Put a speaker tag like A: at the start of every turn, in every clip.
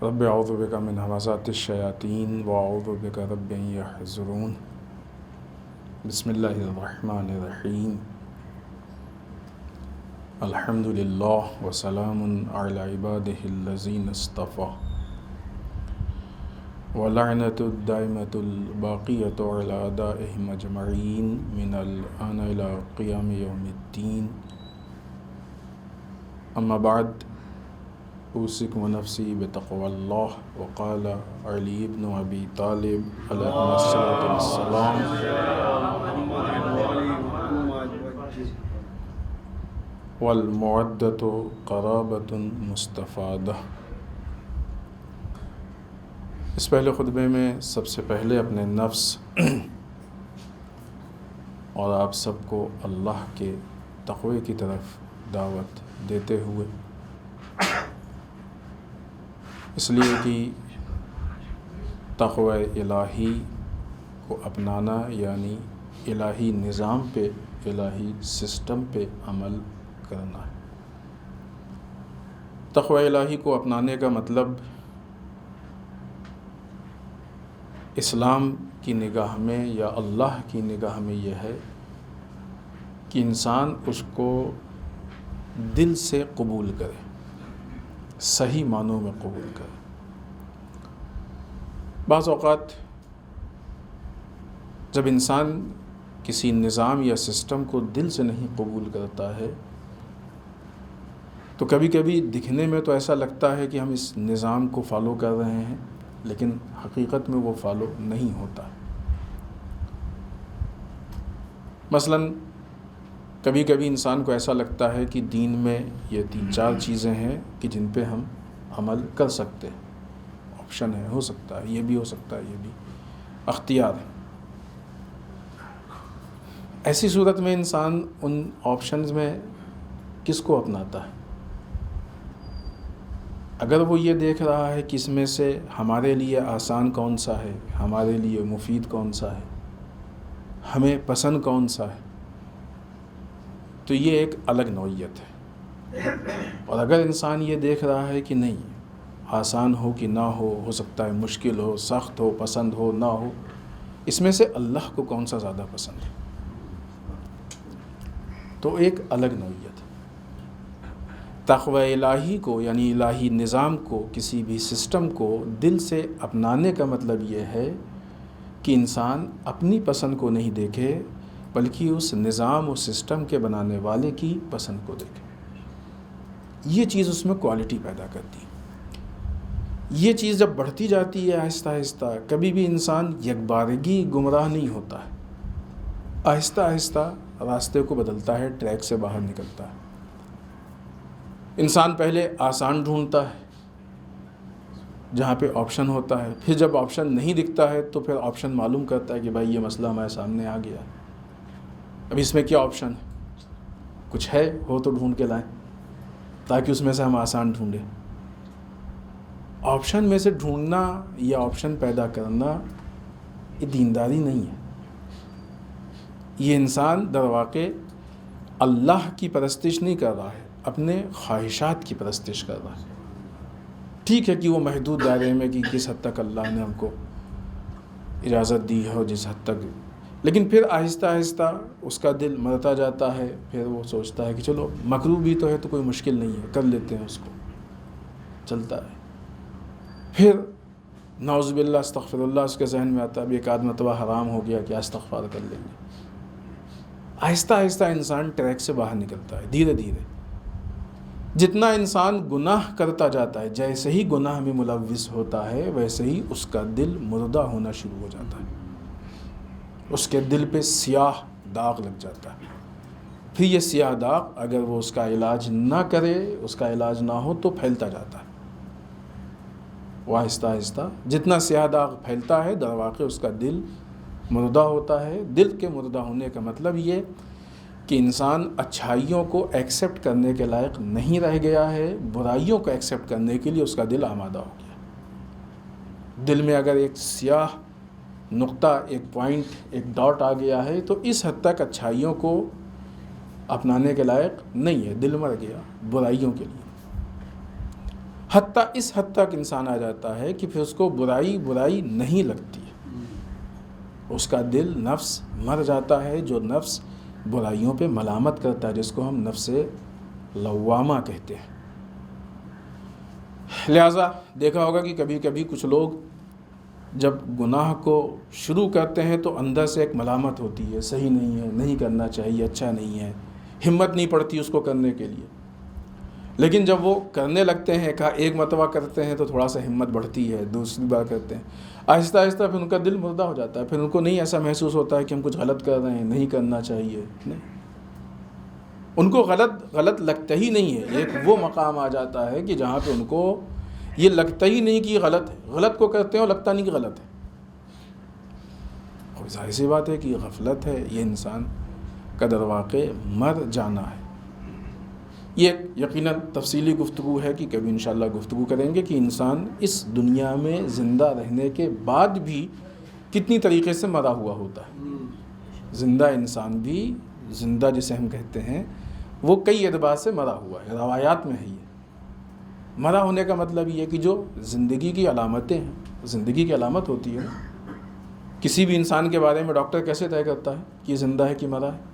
A: رب اعوذ بک من همزات الشیاطین واعوذ بک رب ان یحضرون۔ بسم اللہ الرحمن الرحیم۔ الحمد للہ وسلام علی عبادہ الذین اصطفیٰ ولعنۃ الدائمۃ الباقیۃ علی اعدائہم اجمعین من الآن الی قیام یوم الدین۔ اما بعد، اوصیکم ونفسی بتقوی اللہ۔ وقال علی بن ابی طالب علیہ الصلوۃ والسلام: والمودۃ قرابۃ مستفادہ۔ اس پہلے خطبے میں سب سے پہلے اپنے نفس اور آپ سب کو اللہ کے تقوی کی طرف دعوت دیتے ہوئے، اس لیے کہ تقوی الہی کو اپنانا یعنی الہی نظام پہ، الہی سسٹم پہ عمل کرنا ہے۔ تقوی الہی کو اپنانے کا مطلب اسلام کی نگاہ میں یا اللہ کی نگاہ میں یہ ہے کہ انسان اس کو دل سے قبول کرے، صحیح معنوں میں قبول کرے۔ بعض اوقات جب انسان کسی نظام یا سسٹم کو دل سے نہیں قبول کرتا ہے تو کبھی کبھی دکھنے میں تو ایسا لگتا ہے کہ ہم اس نظام کو فالو کر رہے ہیں، لیکن حقیقت میں وہ فالو نہیں ہوتا۔ مثلاً کبھی کبھی انسان کو ایسا لگتا ہے کہ دین میں یہ 3-4 چیزیں ہیں کہ جن پہ ہم عمل کر سکتے ہیں، آپشن ہے، ہو سکتا ہے، یہ بھی ہو سکتا ہے، یہ بھی اختیار ہے۔ ایسی صورت میں انسان ان آپشنز میں کس کو اپناتا ہے؟ اگر وہ یہ دیکھ رہا ہے کہ اس میں سے ہمارے لیے آسان کون سا ہے، ہمارے لیے مفید کون سا ہے، ہمیں پسند کون سا ہے، تو یہ ایک الگ نوعیت ہے۔ اور اگر انسان یہ دیکھ رہا ہے کہ نہیں، آسان ہو کہ نہ ہو سکتا ہے مشکل ہو، سخت ہو، پسند ہو، نہ ہو، اس میں سے اللہ کو کون سا زیادہ پسند ہے، تو ایک الگ نوعیت ہے۔ تقوی الہی کو یعنی الہی نظام کو، کسی بھی سسٹم کو دل سے اپنانے کا مطلب یہ ہے کہ انسان اپنی پسند کو نہیں دیکھے بلکہ اس نظام و سسٹم کے بنانے والے کی پسند کو دیکھے۔ یہ چیز اس میں کوالٹی پیدا کرتی ہے۔ یہ چیز جب بڑھتی جاتی ہے آہستہ آہستہ، کبھی بھی انسان یکبارگی گمراہ نہیں ہوتا ہے، آہستہ آہستہ راستے کو بدلتا ہے، ٹریک سے باہر نکلتا ہے۔ انسان پہلے آسان ڈھونڈتا ہے جہاں پہ آپشن ہوتا ہے، پھر جب آپشن نہیں دکھتا ہے تو پھر آپشن معلوم کرتا ہے کہ بھائی یہ مسئلہ ہمارے سامنے آ گیا، اب اس میں کیا آپشن ہے، کچھ ہے ہو تو ڈھونڈ کے لائیں تاکہ اس میں سے ہم آسان ڈھونڈیں۔ آپشن میں سے ڈھونڈنا یا آپشن پیدا کرنا یہ دینداری نہیں ہے۔ یہ انسان در واقع اللہ کی پرستش نہیں کر رہا ہے، اپنے خواہشات کی پرستش کر رہا ہے۔ ٹھیک ہے کہ وہ محدود دائرے میں کہ کس حد تک اللہ نے ہم کو اجازت دی ہے اور جس حد تک، لیکن پھر آہستہ آہستہ اس کا دل مرتا جاتا ہے، پھر وہ سوچتا ہے کہ چلو مکروہ بھی تو ہے تو کوئی مشکل نہیں ہے، کر لیتے ہیں، اس کو چلتا ہے۔ پھر نعوذ باللہ استغفر اللہ اس کے ذہن میں آتا ہے اب ایک آدھ مرتبہ حرام ہو گیا، کیا استغفار کر لیں گے۔ آہستہ آہستہ انسان ٹریک سے باہر نکلتا ہے، دھیرے دھیرے۔ جتنا انسان گناہ کرتا جاتا ہے، جیسے ہی گناہ میں ملوث ہوتا ہے ویسے ہی اس کا دل مردہ ہونا شروع ہو جاتا ہے، اس کے دل پہ سیاہ داغ لگ جاتا ہے۔ پھر یہ سیاہ داغ اگر وہ اس کا علاج نہ کرے، اس کا علاج نہ ہو تو پھیلتا جاتا ہے۔ وہ آہستہ آہستہ جتنا سیاہ داغ پھیلتا ہے در واقع اس کا دل مردہ ہوتا ہے۔ دل کے مردہ ہونے کا مطلب یہ کہ انسان اچھائیوں کو ایکسیپٹ کرنے کے لائق نہیں رہ گیا ہے، برائیوں کو ایکسیپٹ کرنے کے لیے اس کا دل آمادہ ہو گیا۔ دل میں اگر ایک سیاہ نقطہ، ایک پوائنٹ، ایک ڈاٹ آ گیا ہے تو اس حد تک اچھائیوں کو اپنانے کے لائق نہیں ہے، دل مر گیا برائیوں کے لیے۔ حتیٰ اس حد تک انسان آ جاتا ہے کہ پھر اس کو برائی نہیں لگتی ہے، اس کا دل، نفس مر جاتا ہے، جو نفس برائیوں پہ ملامت کرتا ہے، جس کو ہم نفس لوامہ کہتے ہیں۔ لہٰذا دیکھا ہوگا کہ کبھی کبھی کچھ لوگ جب گناہ کو شروع کرتے ہیں تو اندر سے ایک ملامت ہوتی ہے، صحیح نہیں ہے، نہیں کرنا چاہیے، اچھا نہیں ہے، ہمت نہیں پڑتی اس کو کرنے کے لیے۔ لیکن جب وہ کرنے لگتے ہیں، ایک مرتبہ کرتے ہیں تو تھوڑا سا ہمت بڑھتی ہے، دوسری بار کرتے ہیں، آہستہ آہستہ پھر ان کا دل مردہ ہو جاتا ہے، پھر ان کو نہیں ایسا محسوس ہوتا ہے کہ ہم کچھ غلط کر رہے ہیں، نہیں کرنا چاہیے، نہیں، ان کو غلط لگتا ہی نہیں ہے۔ ایک وہ مقام آ جاتا ہے کہ جہاں پہ ان کو یہ لگتا ہی نہیں کہ یہ غلط ہے، غلط کو کرتے ہیں اور لگتا نہیں کہ غلط ہے۔ اور ظاہر سی بات ہے کہ یہ غفلت ہے، یہ انسان کا در واقع مر جانا ہے۔ یہ یقیناً تفصیلی گفتگو ہے کہ کبھی انشاءاللہ گفتگو کریں گے کہ انسان اس دنیا میں زندہ رہنے کے بعد بھی کتنی طریقے سے مرا ہوا ہوتا ہے۔ زندہ انسان بھی، زندہ جسے ہم کہتے ہیں، وہ کئی اعتبار سے مرا ہوا ہے، روایات میں ہے یہ۔ مرا ہونے کا مطلب یہ ہے کہ جو زندگی کی علامتیں ہیں، زندگی کی علامت ہوتی ہے، کسی بھی انسان کے بارے میں ڈاکٹر کیسے طے کرتا ہے کہ یہ زندہ ہے کہ مرا ہے؟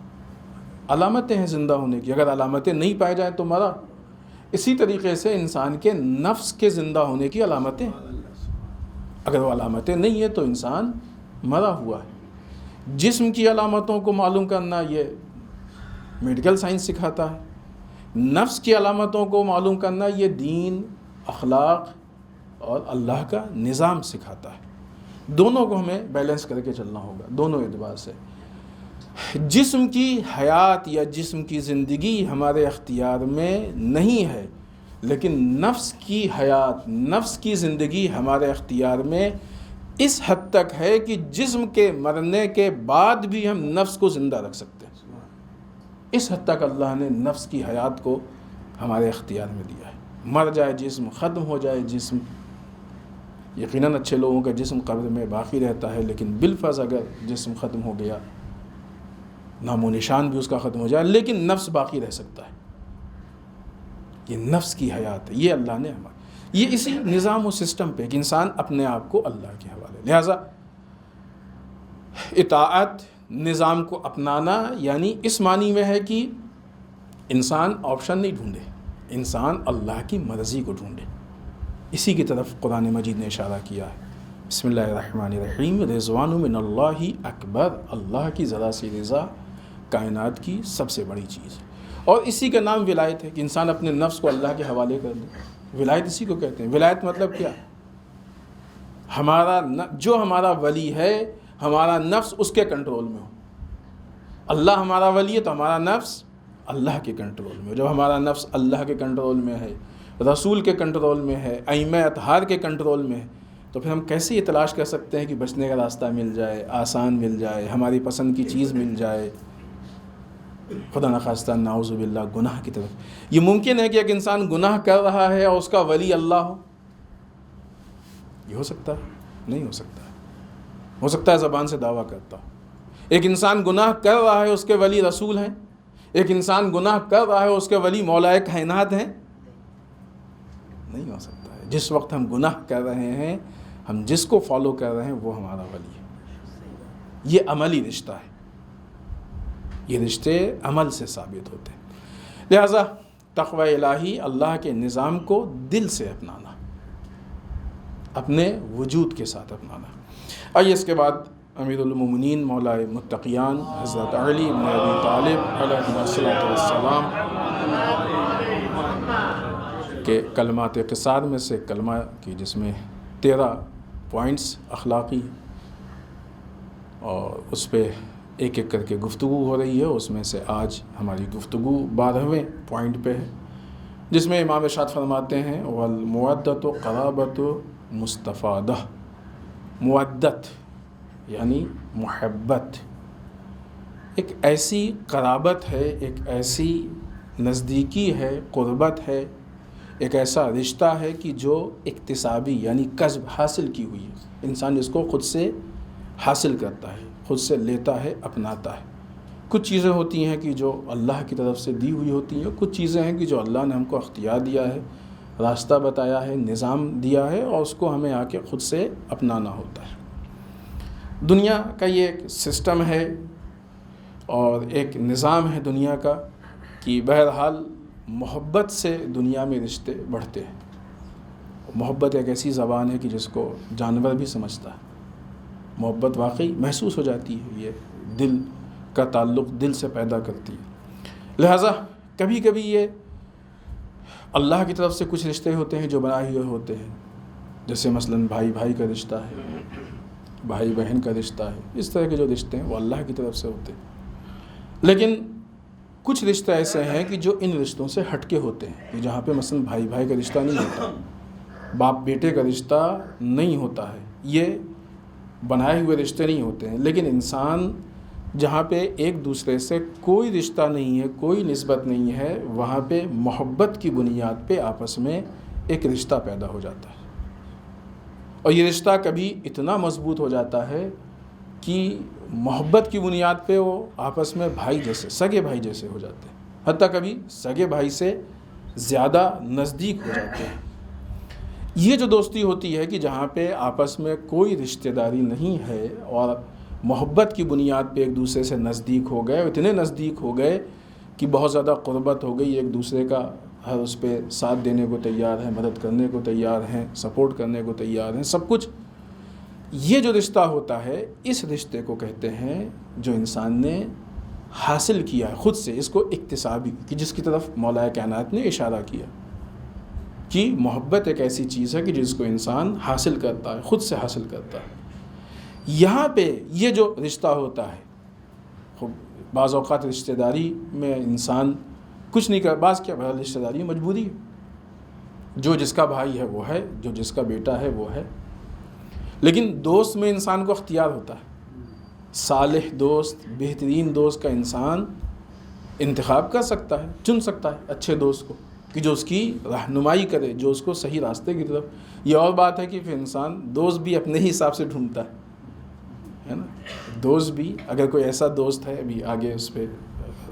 A: علامتیں ہیں زندہ ہونے کی، اگر علامتیں نہیں پائے جائیں تو مرا۔ اسی طریقے سے انسان کے نفس کے زندہ ہونے کی علامتیں، اگر وہ علامتیں نہیں ہیں تو انسان مرا ہوا ہے۔ جسم کی علامتوں کو معلوم کرنا یہ میڈیکل سائنس سکھاتا ہے، نفس کی علامتوں کو معلوم کرنا یہ دین، اخلاق اور اللہ کا نظام سکھاتا ہے۔ دونوں کو ہمیں بیلنس کر کے چلنا ہوگا، دونوں اعتبار سے۔ جسم کی حیات یا جسم کی زندگی ہمارے اختیار میں نہیں ہے، لیکن نفس کی حیات، نفس کی زندگی ہمارے اختیار میں اس حد تک ہے کہ جسم کے مرنے کے بعد بھی ہم نفس کو زندہ رکھ سکتے ہیں۔ اس حد تک اللہ نے نفس کی حیات کو ہمارے اختیار میں دیا ہے۔ مر جائے جسم، ختم ہو جائے جسم، یقیناً اچھے لوگوں کا جسم قبر میں باقی رہتا ہے، لیکن بالفرض اگر جسم ختم ہو گیا، نام و نشان بھی اس کا ختم ہو جائے، لیکن نفس باقی رہ سکتا ہے۔ یہ نفس کی حیات ہے، یہ اللہ نے ہمارے، یہ اسی نظام و سسٹم پہ کہ انسان اپنے آپ کو اللہ کے حوالے۔ لہٰذا اطاعت، نظام کو اپنانا، یعنی اس معنی میں ہے کہ انسان آپشن نہیں ڈھونڈے، انسان اللہ کی مرضی کو ڈھونڈے۔ اسی کی طرف قرآن مجید نے اشارہ کیا ہے۔ بسم اللہ الرحمن الرحیم، رضوان من اللہ اکبر، اللہ کی ذرا سی رضا کائنات کی سب سے بڑی چیز ہے۔ اور اسی کا نام ولایت ہے کہ انسان اپنے نفس کو اللہ کے حوالے کر دے۔ ولایت اسی کو کہتے ہیں۔ ولایت مطلب کیا؟ جو ہمارا ولی ہے، ہمارا نفس اس کے کنٹرول میں ہو۔ اللہ ہمارا ولی ہے تو ہمارا نفس اللہ کے کنٹرول میں ہو۔ جب ہمارا نفس اللہ کے کنٹرول میں ہے، رسول کے کنٹرول میں ہے، ائمہ اطہار کے کنٹرول میں ہے، تو پھر ہم کیسے یہ تلاش کر سکتے ہیں کہ بچنے کا راستہ مل جائے، آسان مل جائے، ہماری پسند کی چیز مل جائے، خدا نخواستہ نعوذ باللہ گناہ کی طرف؟ یہ ممکن ہے کہ ایک انسان گناہ کر رہا ہے اور اس کا ولی اللہ ہو؟ یہ ہو سکتا ہے؟ نہیں ہو سکتا ہے۔ ہو سکتا ہے زبان سے دعویٰ کرتا ہو۔ ایک انسان گناہ کر رہا ہے، اس کے ولی رسول ہیں۔ ایک انسان گناہ کر رہا ہے، اس کے ولی مولا کائنات ہیں؟ نہیں ہو سکتا ہے۔ جس وقت ہم گناہ کر رہے ہیں، ہم جس کو فالو کر رہے ہیں وہ ہمارا ولی ہے۔ یہ عملی رشتہ ہے، یہ رشتے عمل سے ثابت ہوتے ہیں۔ لہذا تقوی الہی، اللہ کے نظام کو دل سے اپنانا، اپنے وجود کے ساتھ اپنانا۔ آئیے اس کے بعد امیر المومنین مولا متقیان حضرت علی بن ابی طالب علیہ الصلوۃ والسلام کے کلمات قصار میں سے کلمہ کی، جس میں 13 پوائنٹس اخلاقی، اور اس پہ ایک ایک کر کے گفتگو ہو رہی ہے۔ اس میں سے آج ہماری گفتگو 12ویں پوائنٹ پہ ہے، جس میں امام ارشاد فرماتے ہیں والمودۃ قرابۃ مستفادہ، مودت یعنی محبت ایک ایسی قرابت ہے، ایک ایسی نزدیکی ہے، قربت ہے، ایک ایسا رشتہ ہے کہ جو اکتسابی یعنی کسب حاصل کی ہوئی ہے، انسان اس کو خود سے حاصل کرتا ہے، خود سے لیتا ہے، اپناتا ہے۔ کچھ چیزیں ہوتی ہیں کہ جو اللہ کی طرف سے دی ہوئی ہوتی ہیں، کچھ چیزیں ہیں کہ جو اللہ نے ہم کو اختیار دیا ہے، راستہ بتایا ہے، نظام دیا ہے، اور اس کو ہمیں آ کے خود سے اپنانا ہوتا ہے۔ دنیا کا یہ ایک سسٹم ہے اور ایک نظام ہے دنیا کا کہ بہرحال محبت سے دنیا میں رشتے بڑھتے ہیں۔ محبت ایک ایسی زبان ہے کہ جس کو جانور بھی سمجھتا ہے، محبت واقعی محسوس ہو جاتی ہے، یہ دل کا تعلق دل سے پیدا کرتی ہے۔ لہٰذا کبھی کبھی یہ اللہ کی طرف سے کچھ رشتے ہوتے ہیں جو بنائے ہوئے ہوتے ہیں، جیسے مثلاً بھائی بھائی کا رشتہ ہے، بھائی بہن کا رشتہ ہے، اس طرح کے جو رشتے ہیں وہ اللہ کی طرف سے ہوتے ہیں۔ لیکن کچھ رشتے ایسے ہیں کہ جو ان رشتوں سے ہٹ کے ہوتے ہیں، کہ جہاں پہ مثلاً بھائی بھائی کا رشتہ نہیں ہوتا، باپ بیٹے کا رشتہ نہیں ہوتا ہے، یہ بنائے ہوئے رشتے نہیں ہوتے ہیں، لیکن انسان جہاں پہ ایک دوسرے سے کوئی رشتہ نہیں ہے، کوئی نسبت نہیں ہے، وہاں پہ محبت کی بنیاد پہ آپس میں ایک رشتہ پیدا ہو جاتا ہے، اور یہ رشتہ کبھی اتنا مضبوط ہو جاتا ہے کہ محبت کی بنیاد پہ وہ آپس میں بھائی جیسے، سگے بھائی جیسے ہو جاتے ہیں، حتیٰ کبھی سگے بھائی سے زیادہ نزدیک ہو جاتے ہیں۔ یہ جو دوستی ہوتی ہے کہ جہاں پہ آپس میں کوئی رشتہ داری نہیں ہے اور محبت کی بنیاد پہ ایک دوسرے سے نزدیک ہو گئے، اتنے نزدیک ہو گئے کہ بہت زیادہ قربت ہو گئی، ایک دوسرے کا ہر اس پہ ساتھ دینے کو تیار ہیں، مدد کرنے کو تیار ہیں، سپورٹ کرنے کو تیار ہیں، سب کچھ۔ یہ جو رشتہ ہوتا ہے اس رشتے کو کہتے ہیں جو انسان نے حاصل کیا ہے خود سے، اس کو اکتسابی، کہ جس کی طرف مولا کائنات نے اشارہ کیا کہ محبت ایک ایسی چیز ہے کہ جس کو انسان حاصل کرتا ہے، خود سے حاصل کرتا ہے۔ یہاں پہ یہ جو رشتہ ہوتا ہے، بعض اوقات رشتہ داری میں انسان کچھ نہیں کر، بعض کیا بہت رشتہ داری مجبوری ہے، جو جس کا بھائی ہے وہ ہے، جو جس کا بیٹا ہے وہ ہے، لیکن دوست میں انسان کو اختیار ہوتا ہے۔ صالح دوست، بہترین دوست کا انسان انتخاب کر سکتا ہے، چن سکتا ہے اچھے دوست کو کہ جو اس کی رہنمائی کرے، جو اس کو صحیح راستے کی طرف۔ یہ اور بات ہے کہ پھر انسان دوست بھی اپنے ہی حساب سے ڈھونڈتا ہے نا۔ دوست بھی، اگر کوئی ایسا دوست ہے، ابھی آگے اس پہ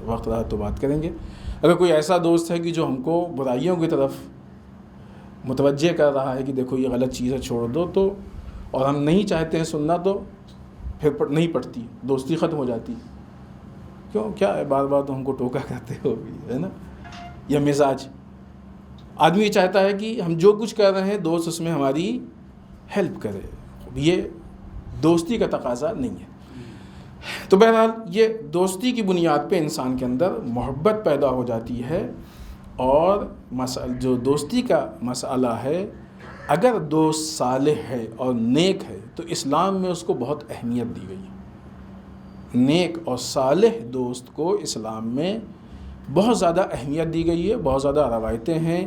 A: وقت رہا تو بات کریں گے، اگر کوئی ایسا دوست ہے کہ جو ہم کو برائیوں کی طرف متوجہ کر رہا ہے کہ دیکھو یہ غلط چیز ہے چھوڑ دو، تو اور ہم نہیں چاہتے ہیں سننا، تو پھر نہیں پڑتی، دوستی ختم ہو جاتی۔ کیوں؟ کیا ہے، بار بار تو ہم کو ٹوکا کرتے ہو ہے نا، یا مزاج آدمی یہ چاہتا ہے کہ ہم جو کچھ کر رہے ہیں دوست اس میں ہماری ہیلپ کرے، یہ دوستی کا تقاضا نہیں ہے۔ تو بہرحال یہ دوستی کی بنیاد پہ انسان کے اندر محبت پیدا ہو جاتی ہے، اور جو دوستی کا مسئلہ ہے، اگر دوست صالح ہے اور نیک ہے تو اسلام میں اس کو بہت اہمیت دی گئی ہے۔ نیک اور صالح دوست کو اسلام میں بہت زیادہ اہمیت دی گئی ہے، بہت زیادہ روایتیں ہیں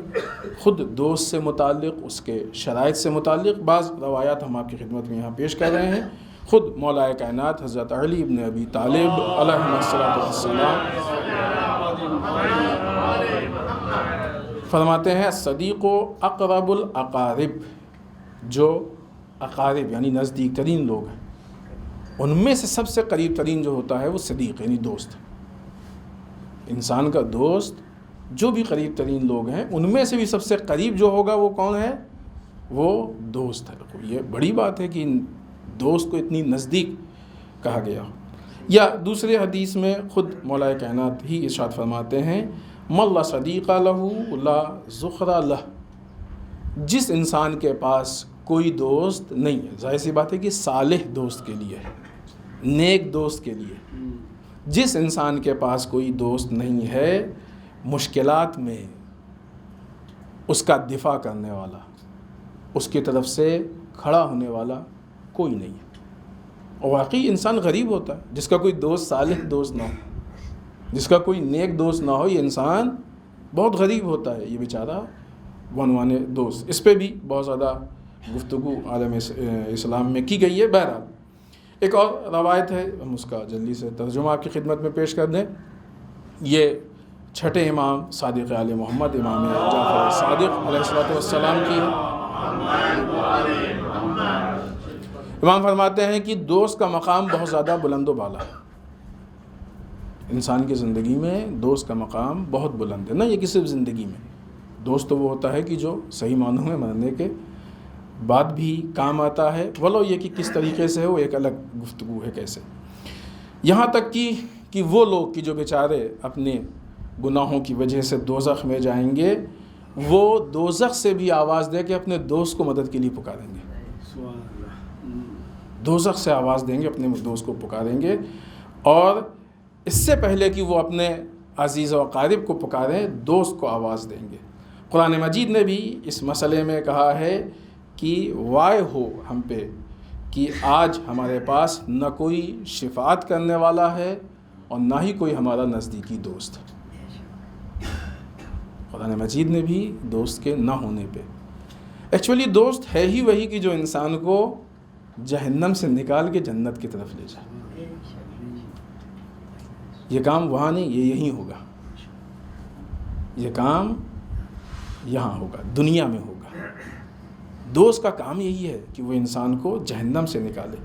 A: خود دوست سے متعلق، اس کے شرائط سے متعلق۔ بعض روایات ہم آپ کی خدمت میں یہاں پیش کر رہے ہیں۔ خود مولا کائنات حضرت علی ابن ابی طالب علیہ السلام فرماتے ہیں صدیق و اقرب الاقارب، جو اقارب یعنی نزدیک ترین لوگ ہیں، ان میں سے سب سے قریب ترین جو ہوتا ہے وہ صدیق یعنی دوست۔ انسان کا دوست جو بھی قریب ترین لوگ ہیں ان میں سے بھی سب سے قریب جو ہوگا وہ کون ہے؟ وہ دوست ہے۔ یہ بڑی بات ہے کہ دوست کو اتنی نزدیک کہا گیا ہو۔ یا دوسرے حدیث میں خود مولا کائنات ہی ارشاد فرماتے ہیں مَن لا صدیق لہ لا ذخر لہ، جس انسان کے پاس کوئی دوست نہیں ہے، ظاہر سی بات ہے کہ صالح دوست کے لیے، نیک دوست کے لیے، جس انسان کے پاس کوئی دوست نہیں ہے، مشکلات میں اس کا دفاع کرنے والا، اس کی طرف سے کھڑا ہونے والا کوئی نہیں ہے۔ اور واقعی انسان غریب ہوتا ہے جس کا کوئی دوست صالح دوست نہ ہو، جس کا کوئی نیک دوست نہ ہو، یہ انسان بہت غریب ہوتا ہے یہ بیچارہ بعنوان دوست. اس پہ بھی بہت زیادہ گفتگو عالم اسلام میں کی گئی ہے. بہرحال ایک اور روایت ہے, ہم اس کا جلدی سے ترجمہ آپ کی خدمت میں پیش کر دیں. یہ چھٹے امام صادق آل محمد امام جعفر صادق علیہ السلام کی ہے. امام فرماتے ہیں کہ دوست کا مقام بہت زیادہ بلند و بالا ہے. انسان کی زندگی میں دوست کا مقام بہت بلند ہے. نہ یہ کہ صرف زندگی میں, دوست تو وہ ہوتا ہے کہ جو صحیح معنوں میں مرنے کے بعد بھی کام آتا ہے, ولو یہ کہ کس طریقے سے ہے وہ ایک الگ گفتگو ہے کیسے. یہاں تک کہ وہ لوگ کہ جو بیچارے اپنے گناہوں کی وجہ سے دوزخ میں جائیں گے, وہ دوزخ سے بھی آواز دے کے اپنے دوست کو مدد کے لیے پکاریں گے. دوزخ سے آواز دیں گے, اپنے دوست کو پکاریں گے, اور اس سے پہلے کہ وہ اپنے عزیز و اقارب کو پکاریں دوست کو آواز دیں گے. قرآن مجید نے بھی اس مسئلے میں کہا ہے کہ وائے ہو ہم پہ کہ آج ہمارے پاس نہ کوئی شفاعت کرنے والا ہے اور نہ ہی کوئی ہمارا نزدیکی دوست. قرآن مجید نے بھی دوست کے نہ ہونے پہ, ایکچولی دوست ہے ہی وہی کہ جو انسان کو جہنم سے نکال کے جنت کی طرف لے جائے. یہ کام وہاں نہیں, یہ یہیں ہوگا. یہ کام یہاں ہوگا, دنیا میں ہوگا. دوست کا کام یہی ہے کہ وہ انسان کو جہنم سے نکالے.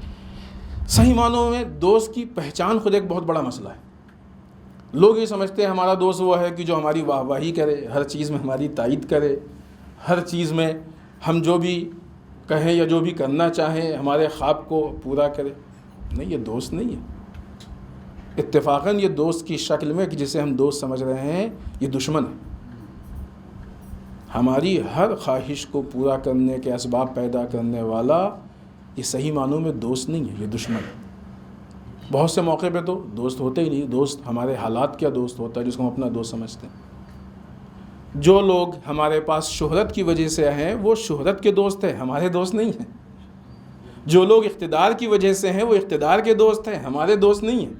A: صحیح معنوں میں دوست کی پہچان خود ایک بہت بڑا مسئلہ ہے. لوگ یہ سمجھتے ہیں ہمارا دوست وہ ہے کہ جو ہماری واہ واہی کرے, ہر چیز میں ہماری تائید کرے, ہر چیز میں ہم جو بھی کہیں یا جو بھی کرنا چاہیں ہمارے خواب کو پورا کرے. نہیں, یہ دوست نہیں ہے. اتفاقاً یہ دوست کی شکل میں کہ جسے ہم دوست سمجھ رہے ہیں یہ دشمن ہے. ہماری ہر خواہش کو پورا کرنے کے اسباب پیدا کرنے والا یہ صحیح معنوں میں دوست نہیں ہے, یہ دشمن ہے. بہت سے موقع پہ تو دوست ہوتے ہی نہیں. دوست ہمارے حالات کا دوست ہوتا ہے جس کو ہم اپنا دوست سمجھتے ہیں. جو لوگ ہمارے پاس شہرت کی وجہ سے ہیں وہ شہرت کے دوست ہیں, ہمارے دوست نہیں ہیں. جو لوگ اقتدار کی وجہ سے ہیں وہ اقتدار کے دوست ہیں, ہمارے دوست نہیں ہیں.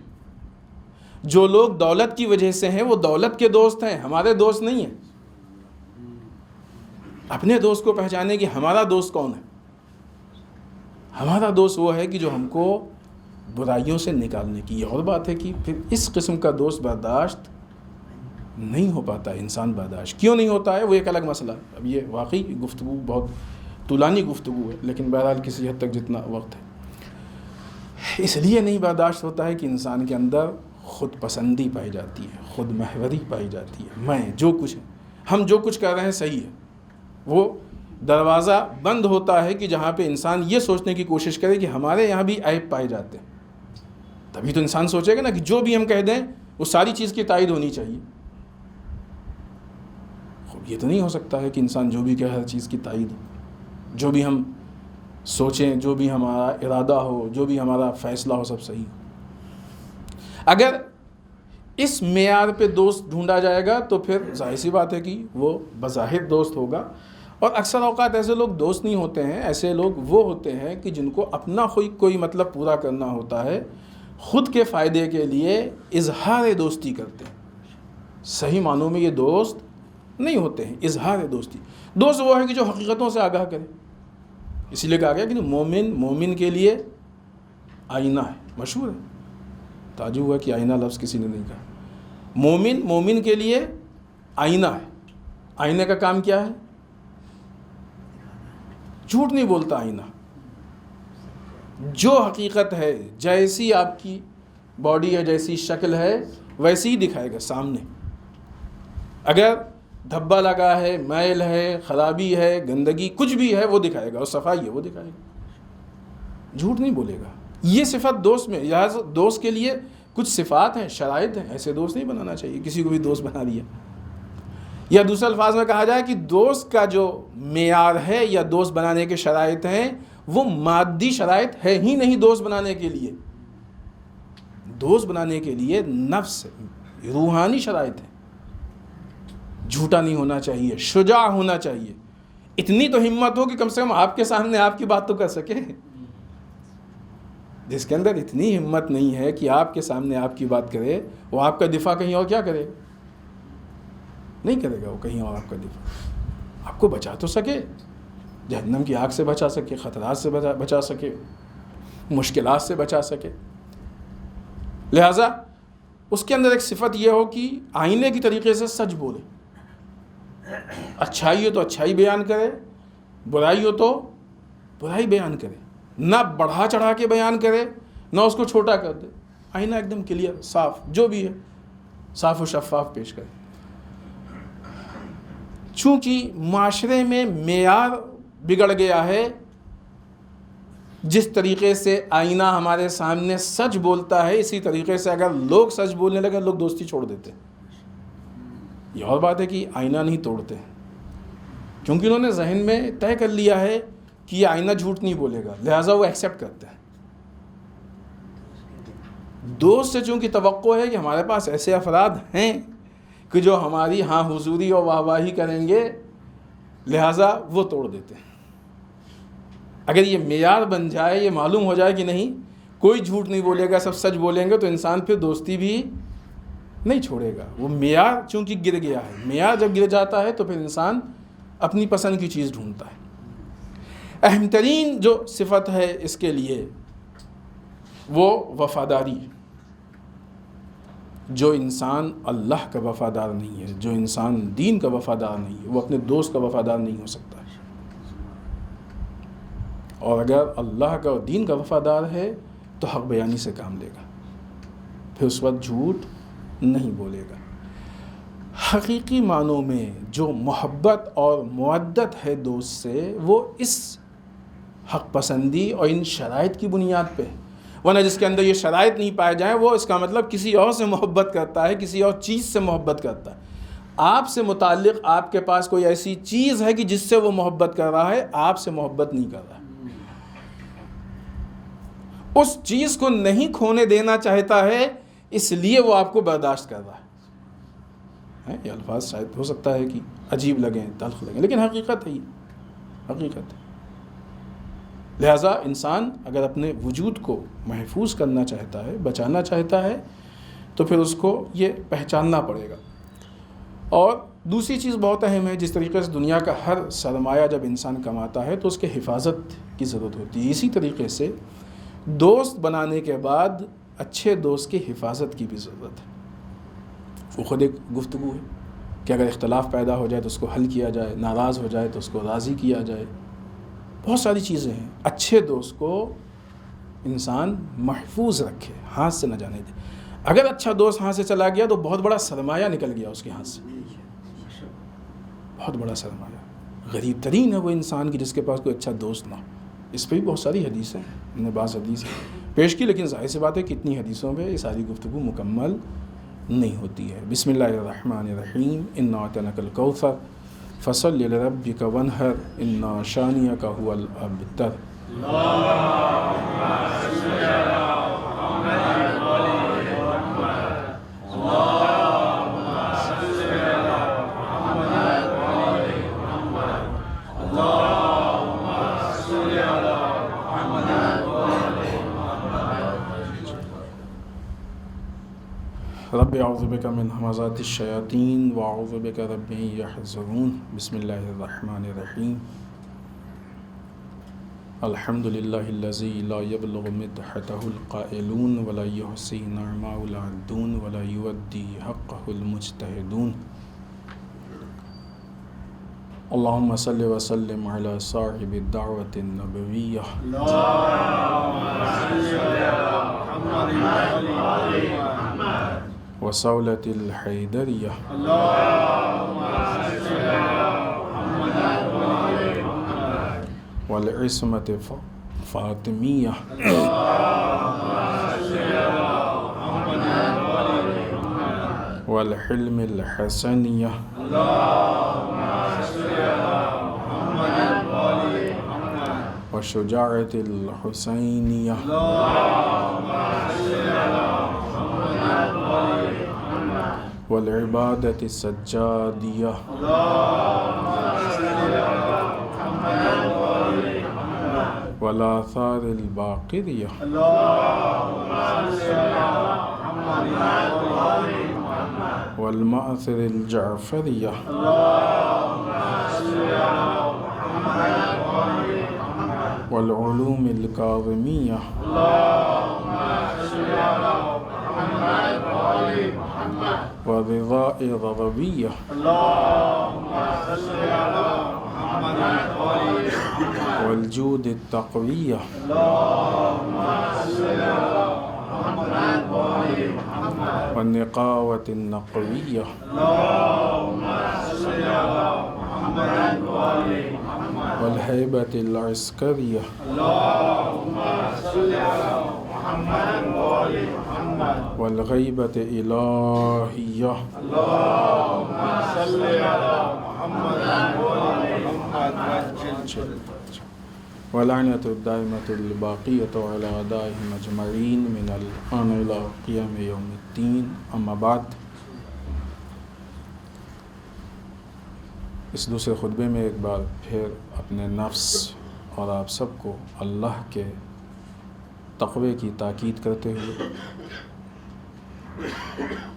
A: جو لوگ دولت کی وجہ سے ہیں وہ دولت کے دوست ہیں, ہمارے دوست نہیں ہیں. اپنے دوست کو پہچانے کہ ہمارا دوست کون ہے. ہمارا دوست وہ ہے کہ جو ہم کو برائیوں سے نکالنے کی. یہ اور بات ہے کہ پھر اس قسم کا دوست برداشت نہیں ہو پاتا ہے. انسان برداشت کیوں نہیں ہوتا ہے وہ ایک الگ مسئلہ ہے. اب یہ واقعی گفتگو بہت طولانی گفتگو ہے, لیکن بہرحال کسی حد تک جتنا وقت ہے. اس لیے نہیں برداشت ہوتا ہے کہ انسان کے اندر خود پسندی پائی جاتی ہے, خود محوری پائی جاتی ہے. میں جو کچھ ہے, ہم جو کچھ کر رہے ہیں صحیح ہے. وہ دروازہ بند ہوتا ہے کہ جہاں پہ انسان یہ سوچنے کی کوشش کرے کہ ہمارے یہاں بھی عیب پائے جاتے ہیں. تبھی تو انسان سوچے گا نا کہ جو بھی ہم کہہ دیں وہ ساری چیز کی تائید ہونی چاہیے. یہ تو نہیں ہو سکتا ہے کہ انسان جو بھی کہے ہر چیز کی تائید, جو بھی ہم سوچیں, جو بھی ہمارا ارادہ ہو, جو بھی ہمارا فیصلہ ہو سب صحیح. اگر اس معیار پہ دوست ڈھونڈا جائے گا تو پھر ظاہر سی بات ہے کہ وہ بظاہر دوست ہوگا. اور اکثر اوقات ایسے لوگ دوست نہیں ہوتے ہیں. ایسے لوگ وہ ہوتے ہیں کہ جن کو اپنا کوئی مطلب پورا کرنا ہوتا ہے, خود کے فائدے کے لیے اظہار دوستی کرتے ہیں. صحیح معنوں میں یہ دوست نہیں ہوتے ہیں. اظہار دوستی, دوست وہ ہے کہ جو حقیقتوں سے آگاہ کرے. اسی لیے کہا گیا کہ مومن کے لیے آئینہ ہے. مشہور ہے, تعجب ہوا کہ آئینہ لفظ کسی نے نہیں کہا. مومن کے لیے آئینہ ہے. آئینے کا کام کیا ہے؟ جھوٹ نہیں بولتا آئینہ. جو حقیقت ہے, جیسی آپ کی باڈی ہے, جیسی شکل ہے ویسی ہی دکھائے گا سامنے. اگر دھبا لگا ہے, میل ہے, خرابی ہے, گندگی کچھ بھی ہے وہ دکھائے گا, اور صفائی ہے وہ دکھائے گا. جھوٹ نہیں بولے گا. یہ صفت دوست میں, یا دوست کے لیے کچھ صفات ہیں, شرائط ہیں. ایسے دوست نہیں بنانا چاہیے. کسی کو بھی دوست بنا دیا. یا دوسرے الفاظ میں کہا جائے کہ دوست کا جو معیار ہے یا دوست بنانے کے شرائط ہیں وہ مادی شرائط ہے ہی نہیں. دوست بنانے کے لیے, دوست بنانے کے لیے نفس روحانی شرائط ہے. جھوٹا نہیں ہونا چاہیے, شجاع ہونا چاہیے. اتنی تو ہمت ہو کہ کم سے کم آپ کے سامنے آپ کی بات تو کر سکے. جس کے اندر اتنی ہمت نہیں ہے کہ آپ کے سامنے آپ کی بات کرے, وہ آپ کا دفاع کہیں اور کیا کرے. نہیں کرے گا وہ کہیں اور آپ کا دفاع. آپ کو بچا تو سکے، جہنم کی آگ سے بچا سکے، خطرات سے بچا سکے، مشکلات سے بچا سکے. لہٰذا اس کے اندر ایک صفت یہ ہو کہ آئینے کی طریقے سے سچ بولے. اچھائی ہو تو اچھائی بیان کرے، برائی ہو تو برائی بیان کرے، نہ بڑھا چڑھا کے بیان کرے نہ اس کو چھوٹا کر دے. آئینہ ایک دم کلیئر، صاف، جو بھی ہے صاف و شفاف پیش کرے. چونکہ معاشرے میں معیار بگڑ گیا ہے، جس طریقے سے آئینہ ہمارے سامنے سچ بولتا ہے، اسی طریقے سے اگر لوگ سچ بولنے لگے لوگ دوستی چھوڑ دیتے. یہ اور بات ہے کہ آئینہ نہیں توڑتے، کیونکہ انہوں نے ذہن میں طے کر لیا ہے کہ یہ آئینہ جھوٹ نہیں بولے گا، لہٰذا وہ ایکسیپٹ کرتے ہیں. دوست سے چونکہ توقع ہے کہ ہمارے پاس ایسے افراد ہیں کہ جو ہماری ہاں حضوری اور واہ واہی کریں گے، لہٰذا وہ توڑ دیتے ہیں. اگر یہ معیار بن جائے، یہ معلوم ہو جائے کہ نہیں کوئی جھوٹ نہیں بولے گا، سب سچ بولیں گے، تو انسان پھر دوستی بھی نہیں چھوڑے گا. وہ معیار چونکہ گر گیا ہے، معیار جب گر جاتا ہے تو پھر انسان اپنی پسند کی چیز ڈھونڈتا ہے. اہم ترین جو صفت ہے اس کے لیے وہ وفاداری. جو انسان اللہ کا وفادار نہیں ہے، جو انسان دین کا وفادار نہیں ہے، وہ اپنے دوست کا وفادار نہیں ہو سکتا. اور اگر اللہ کا اور دین کا وفادار ہے تو حق بیانی سے کام لے گا، پھر اس وقت جھوٹ نہیں بولے گا. حقیقی معنوں میں جو محبت اور مودت ہے دوست سے، وہ اس حق پسندی اور ان شرائط کی بنیاد پہ ہے. ورنہ جس کے اندر یہ شرائط نہیں پائے جائیں، وہ اس کا مطلب کسی اور سے محبت کرتا ہے، کسی اور چیز سے محبت کرتا ہے. آپ سے متعلق آپ کے پاس کوئی ایسی چیز ہے کہ جس سے وہ محبت کر رہا ہے، آپ سے محبت نہیں کر رہا ہے. اس چیز کو نہیں کھونے دینا چاہتا ہے، اس لیے وہ آپ کو برداشت کر رہا ہے. یہ الفاظ شاید ہو سکتا ہے کہ عجیب لگیں، تلخ لگیں، لیکن حقیقت ہے، یہ حقیقت ہے. لہٰذا انسان اگر اپنے وجود کو محفوظ کرنا چاہتا ہے، بچانا چاہتا ہے، تو پھر اس کو یہ پہچاننا پڑے گا. اور دوسری چیز بہت اہم ہے، جس طریقے سے دنیا کا ہر سرمایہ جب انسان کماتا ہے تو اس کے حفاظت کی ضرورت ہوتی ہے، اسی طریقے سے دوست بنانے کے بعد اچھے دوست کی حفاظت کی بھی ضرورت ہے. وہ خود ایک گفتگو ہے کہ اگر اختلاف پیدا ہو جائے تو اس کو حل کیا جائے، ناراض ہو جائے تو اس کو راضی کیا جائے. بہت ساری چیزیں ہیں. اچھے دوست کو انسان محفوظ رکھے، ہاتھ سے نہ جانے دے. اگر اچھا دوست ہاتھ سے چلا گیا تو بہت بڑا سرمایہ نکل گیا اس کے ہاتھ سے، بہت بڑا سرمایہ. غریب ترین ہے وہ انسان کی جس کے پاس کوئی اچھا دوست نہ ہو. اس پہ بھی بہت ساری حدیثیں ہیں، ہم نے بعض حدیثیں پیش کی، لیکن ظاہر سی بات ہے کہ اتنی حدیثوں پہ یہ ساری گفتگو مکمل نہیں ہوتی ہے. بسم اللہ الرحمن الرحیم. انا اعطیناک الکوثر فصل لربک وانحر ان شانئک هو الابتر. رب اعوذ بک من همزات الشیاطین واعوذ بک رب ان یحضرون. بسم اللہ الرحمن الرحیم. الحمد للہ الذی لا یبلغ مدحته القائلون ولا یحصی نعماء العدون ولا یودی حقه المجتہدون. اللہم صل وسلم علی صاحب الدعوة النبویہ. وصولة الحیدریہ. والعصمة فاطمیہ. والحلم الحسنیہ. والشجاعة الحسینیہ. والعبادة السجادیہ. والآثار الباقریہ. والمأثر الجعفریہ والعلوم الکاظمیہ والرضاء الرضویہ والجود التقویہ والنقاوة النقویہ والہیبة العسکریہ والغیبة الہیہ ولعنة الدائمة الباقية على أعدائهم أجمعين من الآن إلى قيام يوم الدين. أما بعد، اس دوسرے خطبے میں ایک بار پھر اپنے نفس اور آپ سب کو اللہ کے تقوی کی تاکید کرتے ہوئے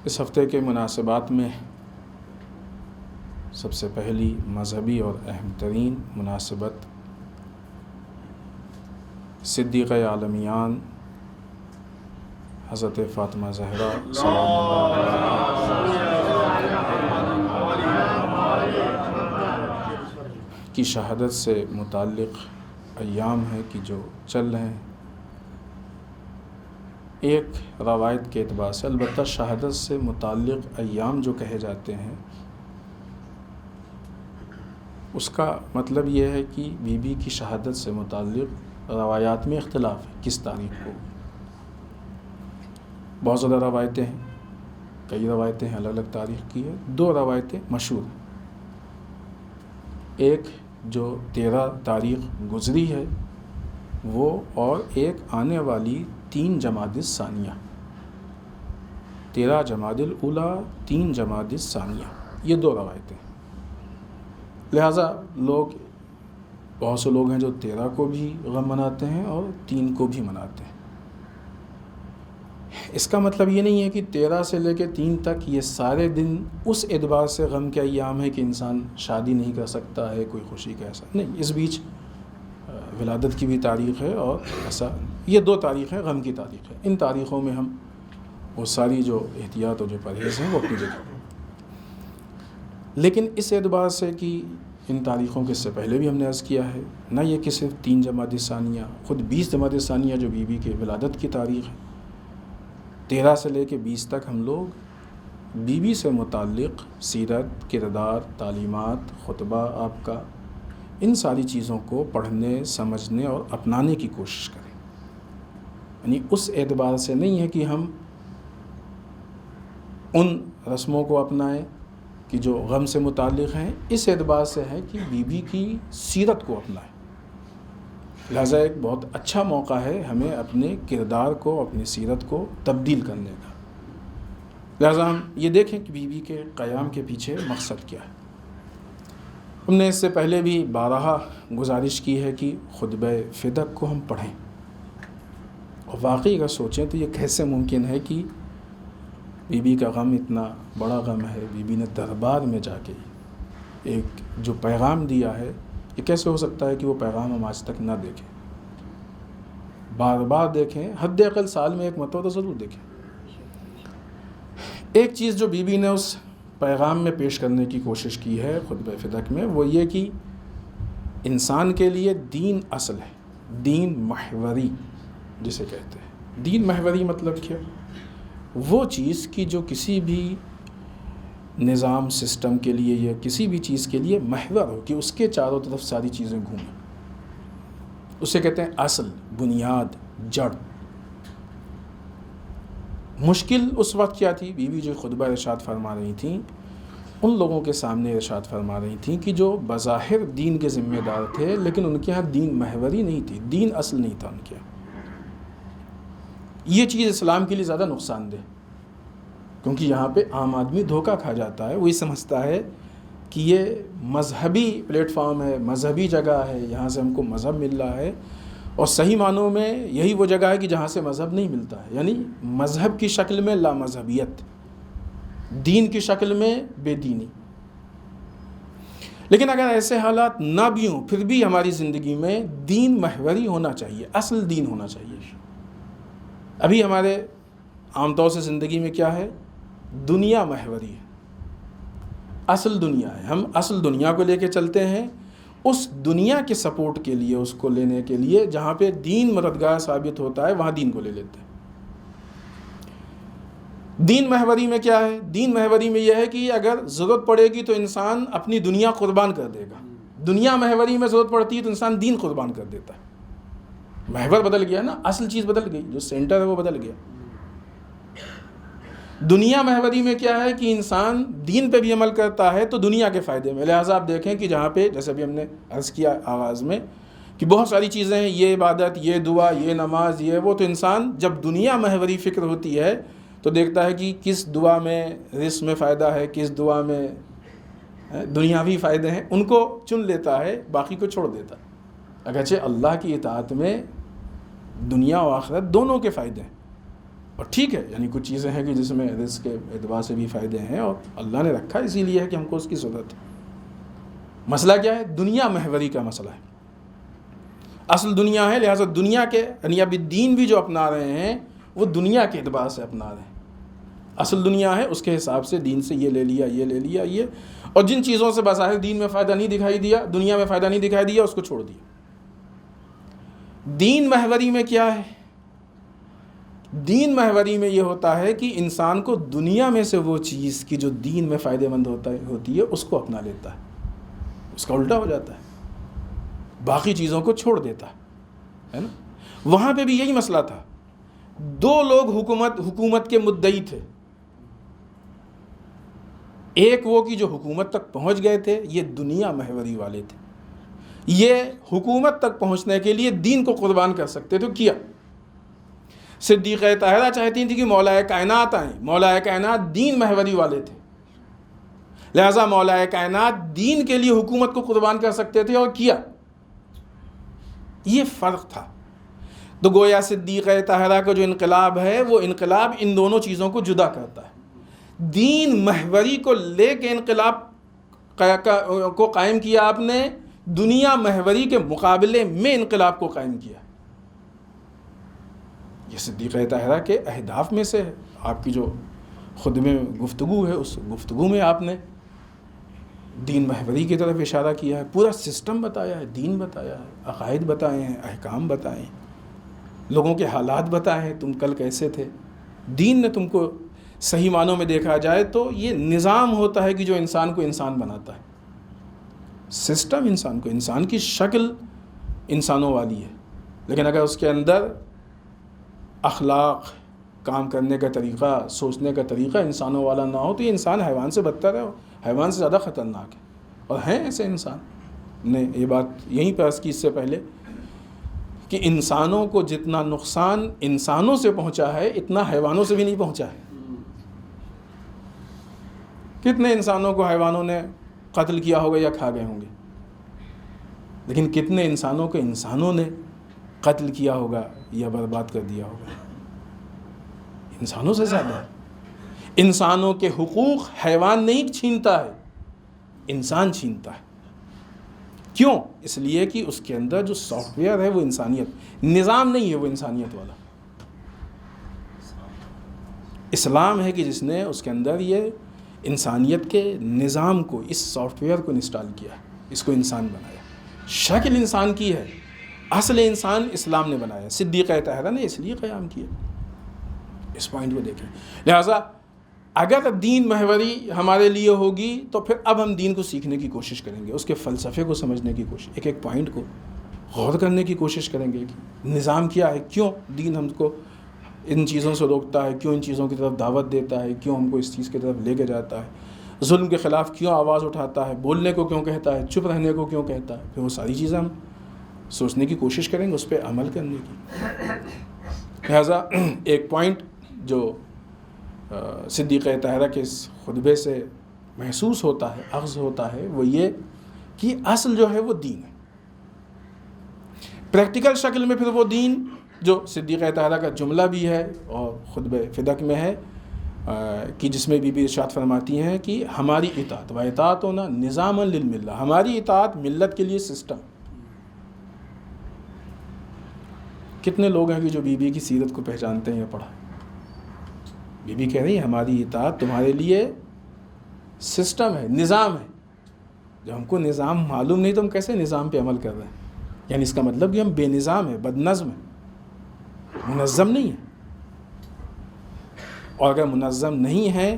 A: اس ہفتے کے مناسبات میں سب سے پہلی مذہبی اور اہم ترین مناسبت صدیقہ عالمیان حضرت فاطمہ زہرا سلام اللہ علیہا کی شہادت سے متعلق ایام ہیں کہ جو چل رہے ہیں. ایک روایت کے اعتبار سے البتہ شہادت سے متعلق ایام جو کہے جاتے ہیں اس کا مطلب یہ ہے کہ بی بی کی شہادت سے متعلق روایات میں اختلاف ہے کس تاریخ کو. بہت زیادہ روایتیں ہیں، کئی روایتیں ہیں الگ الگ تاریخ کی ہے. دو روایتیں مشہور ہیں، ایک جو 13 تاریخ گزری ہے وہ، اور ایک آنے والی 3 جمادی الثانیہ، 13 جمادی الاولیٰ 3 جمادی الثانیہ، یہ دو روایتیں. لہٰذا بہت سے لوگ ہیں جو 13 کو بھی غم مناتے ہیں اور 3 کو بھی مناتے ہیں. اس کا مطلب یہ نہیں ہے کہ 13 سے لے کے 3 تک یہ سارے دن اس اعتبار سے غم کے ایام ہے کہ انسان شادی نہیں کر سکتا ہے، کوئی خوشی کا ایسا نہیں. اس بیچ ولادت کی بھی تاریخ ہے اور ایسا، یہ 2 تاریخیں غم کی تاریخ ہے. ان تاریخوں میں ہم وہ ساری جو احتیاط اور جو پرہیز ہیں وہ اپنی جگہ، لیکن اس اعتبار سے کہ ان تاریخوں کے سے پہلے بھی ہم نے عرض کیا ہے، نہ یہ کہ صرف 3 جمادی ثانیہ، خود 20 جمادی ثانیہ جو بی بی کے ولادت کی تاریخ ہے، 13 سے لے کے 20 تک ہم لوگ بی بی سے متعلق سیرت، کردار، تعلیمات، خطبہ آپ کا، ان ساری چیزوں کو پڑھنے، سمجھنے اور اپنانے کی کوشش کریں. یعنی اس اعتبار سے نہیں ہے کہ ہم ان رسموں کو اپنائیں کہ جو غم سے متعلق ہیں، اس اعتبار سے ہے کہ بی بی کی سیرت کو اپنائیں. لہٰذا ایک بہت اچھا موقع ہے ہمیں اپنے کردار کو، اپنی سیرت کو تبدیل کرنے کا. لہٰذا ہم یہ دیکھیں کہ بی بی کے قیام کے پیچھے مقصد کیا ہے. ہم نے اس سے پہلے بھی بارہا گزارش کی ہے کہ خطبہ فدق کو ہم پڑھیں، اور واقعی اگر سوچیں تو یہ کیسے ممکن ہے کہ بی بی کا غم اتنا بڑا غم ہے، بی بی نے دربار میں جا کے ایک جو پیغام دیا ہے، یہ کیسے ہو سکتا ہے کہ وہ پیغام ہم آج تک نہ دیکھیں، بار بار دیکھیں، حد اقل سال میں ایک مرتبہ تو ضرور دیکھیں. ایک چیز جو بی بی نے اس پیغام میں پیش کرنے کی کوشش کی ہے خطبہ فدق میں، وہ یہ کہ انسان کے لیے دین اصل ہے، دین محوری جسے کہتے ہیں. دین محوری مطلب کیا؟ وہ چیز کی جو کسی بھی نظام سسٹم کے لیے یا کسی بھی چیز کے لیے محور ہو، کہ اس کے چاروں طرف ساری چیزیں گھومیں، اسے کہتے ہیں اصل، بنیاد، جڑ. مشکل اس وقت کیا تھی؟ بی بی جو خطبہ ارشاد فرما رہی تھیں، ان لوگوں کے سامنے ارشاد فرما رہی تھیں کہ جو بظاہر دین کے ذمہ دار تھے، لیکن ان کے ہاں دین محوری نہیں تھی، دین اصل نہیں تھا ان کے ہاں. یہ چیز اسلام کے لیے زیادہ نقصان دہ، کیونکہ یہاں پہ عام آدمی دھوکہ کھا جاتا ہے. وہی سمجھتا ہے کہ یہ مذہبی پلیٹ فارم ہے، مذہبی جگہ ہے، یہاں سے ہم کو مذہب مل رہا ہے، اور صحیح معنوں میں یہی وہ جگہ ہے کہ جہاں سے مذہب نہیں ملتا ہے، یعنی مذہب کی شکل میں لا مذہبیت. دین کی شکل میں بے دینی. لیکن اگر ایسے حالات نہ بھی ہوں پھر بھی ہماری زندگی میں دین محوری ہونا چاہیے، اصل دین ہونا چاہیے. ابھی ہمارے عام طور سے زندگی میں کیا ہے؟ دنیا محوری ہے، اصل دنیا ہے. ہم اصل دنیا کو لے کے چلتے ہیں، اس دنیا کے سپورٹ کے لیے، اس کو لینے کے لیے جہاں پہ دین مددگار ثابت ہوتا ہے وہاں دین کو لے لیتے ہیں. دین محوری میں کیا ہے؟ دین محوری میں یہ ہے کہ اگر ضرورت پڑے گی تو انسان اپنی دنیا قربان کر دے گا. دنیا محوری میں ضرورت پڑتی ہے تو انسان دین قربان کر دیتا ہے. محور بدل گیا نا، اصل چیز بدل گئی، جو سینٹر ہے وہ بدل گیا. دنیا محوری میں کیا ہے کہ انسان دین پہ بھی عمل کرتا ہے تو دنیا کے فائدے میں. لہٰذا آپ دیکھیں کہ جہاں پہ جیسے بھی ہم نے عرض کیا آغاز میں کہ بہت ساری چیزیں ہیں، یہ عبادت، یہ دعا، یہ نماز، یہ وہ، تو انسان جب دنیا محوری فکر ہوتی ہے تو دیکھتا ہے کہ کس دعا میں رزق میں فائدہ ہے، کس دعا میں دنیاوی فائدے ہیں، ان کو چن لیتا ہے، باقی کو چھوڑ دیتا. اگرچہ اللہ کی اطاعت میں دنیا و آخرت دونوں کے فائدے ہیں، اور ٹھیک ہے، یعنی کچھ چیزیں ہیں کہ جس میں رزق کے اعتبار سے بھی فائدے ہیں اور اللہ نے رکھا اسی لیے ہے کہ ہم کو اس کی ضرورت ہے. مسئلہ کیا ہے؟ دنیا محوری کا مسئلہ ہے، اصل دنیا ہے. لہٰذا دنیا کے یعنی اب دین بھی جو اپنا رہے ہیں وہ دنیا کے اعتبار سے اپنا رہے ہیں. اصل دنیا ہے، اس کے حساب سے دین سے یہ لے لیا، یہ لے لیا، یہ، اور جن چیزوں سے بظاہر دین میں فائدہ نہیں دکھائی دیا، دنیا میں فائدہ نہیں دکھائی دیا، اس کو چھوڑ دیا. دین محوری میں کیا ہے؟ دین محوری میں یہ ہوتا ہے کہ انسان کو دنیا میں سے وہ چیز کی جو دین میں فائدہ مند ہوتی ہے اس کو اپنا لیتا ہے. اس کا الٹا ہو جاتا ہے، باقی چیزوں کو چھوڑ دیتا ہے نا. وہاں پہ بھی یہی مسئلہ تھا. دو لوگ حکومت کے مدعی تھے. ایک وہ کہ جو حکومت تک پہنچ گئے تھے، یہ دنیا محوری والے تھے. یہ حکومت تک پہنچنے کے لیے دین کو قربان کر سکتے تو کیا. صدیقہ طاہرہ چاہتی تھی کہ مولا کائنات آئیں. مولا کائنات دین محوری والے تھے، لہٰذا مولا کائنات دین کے لیے حکومت کو قربان کر سکتے تھے، اور کیا. یہ فرق تھا. تو گویا صدیقہ طاہرہ کا جو انقلاب ہے وہ انقلاب ان دونوں چیزوں کو جدا کرتا ہے. دین محوری کو لے کے انقلاب کو قائم کیا آپ نے، دنیا محوری کے مقابلے میں انقلاب کو قائم کیا. یہ صدیقہ طاہرہ کے اہداف میں سے ہے. آپ کی جو خطبے میں گفتگو ہے، اس گفتگو میں آپ نے دین محوری کی طرف اشارہ کیا ہے. پورا سسٹم بتایا ہے، دین بتایا ہے، عقائد بتائے ہیں، احکام بتائے ہیں، لوگوں کے حالات بتائے ہیں، تم کل کیسے تھے. دین نے تم کو صحیح معنوں میں دیکھا جائے تو یہ نظام ہوتا ہے کہ جو انسان کو انسان بناتا ہے. سسٹم انسان کو، انسان کی شکل انسانوں والی ہے، لیکن اگر اس کے اندر اخلاق، کام کرنے کا طریقہ، سوچنے کا طریقہ انسانوں والا نہ ہو تو یہ انسان حیوان سے بدتر ہے، حیوان سے زیادہ خطرناک ہے. اور ہیں ایسے انسان. نے یہ بات یہیں پہ عرض کی اس سے پہلے کہ انسانوں کو جتنا نقصان انسانوں سے پہنچا ہے اتنا حیوانوں سے بھی نہیں پہنچا ہے. کتنے انسانوں کو حیوانوں نے قتل کیا ہوگا یا کھا گئے ہوں گے، لیکن کتنے انسانوں کو انسانوں نے قتل کیا ہوگا یا برباد کر دیا ہوگا. انسانوں سے زیادہ ہے. انسانوں کے حقوق حیوان نہیں چھینتا ہے، انسان چھینتا ہے. کیوں؟ اس لیے کہ اس کے اندر جو سافٹ ویئر ہے وہ انسانیت، نظام نہیں ہے، وہ انسانیت والا. اسلام ہے کہ جس نے اس کے اندر یہ انسانیت کے نظام کو، اس سافٹ ویئر کو انسٹال کیا، اس کو انسان بنایا. شکل انسان کی ہے، اصل انسان اسلام نے بنایا. صدیقہ طاہرہ نے اس لیے قیام کیا. اس پوائنٹ کو دیکھیں. لہٰذا اگر دین محوری ہمارے لیے ہوگی تو پھر اب ہم دین کو سیکھنے کی کوشش کریں گے، اس کے فلسفے کو سمجھنے کی کوشش، ایک ایک پوائنٹ کو غور کرنے کی کوشش کریں گے کہ نظام کیا ہے، کیوں دین ہم کو ان چیزوں سے روکتا ہے، کیوں ان چیزوں کی طرف دعوت دیتا ہے، کیوں ہم کو اس چیز کی طرف لے کے جاتا ہے، ظلم کے خلاف کیوں آواز اٹھاتا ہے، بولنے کو کیوں کہتا ہے، چپ رہنے کو کیوں کہتا ہے. پھر وہ ساری چیزیں ہم سوچنے کی کوشش کریں گے، اس پہ عمل کرنے کی. لہٰذا ایک پوائنٹ جو صدیقہ طاہرہ کے اس خطبے سے محسوس ہوتا ہے، اخذ ہوتا ہے، وہ یہ کہ اصل جو ہے وہ دین ہے. پریکٹیکل شکل میں پھر وہ دین جو صدیقہ طاہرہ کا جملہ بھی ہے اور خطبہ فدق میں ہے کہ جس میں بی بی ارشاد فرماتی ہیں کہ ہماری اطاعت و اطاعت ہونا نظام للملہ، ہماری اطاعت ملت کے لیے سسٹم. کتنے لوگ ہیں کہ جو بی بی کی سیرت کو پہچانتے ہیں یا پڑھا؟ بی بی کہہ رہی ہے ہماری اطاعت تمہارے لیے سسٹم ہے، نظام ہے. جب ہم کو نظام معلوم نہیں تو ہم کیسے نظام پہ عمل کر رہے ہیں؟ یعنی اس کا مطلب کہ ہم بے نظام ہیں، بد نظم ہیں، منظم نہیں ہیں. اور اگر منظم نہیں ہیں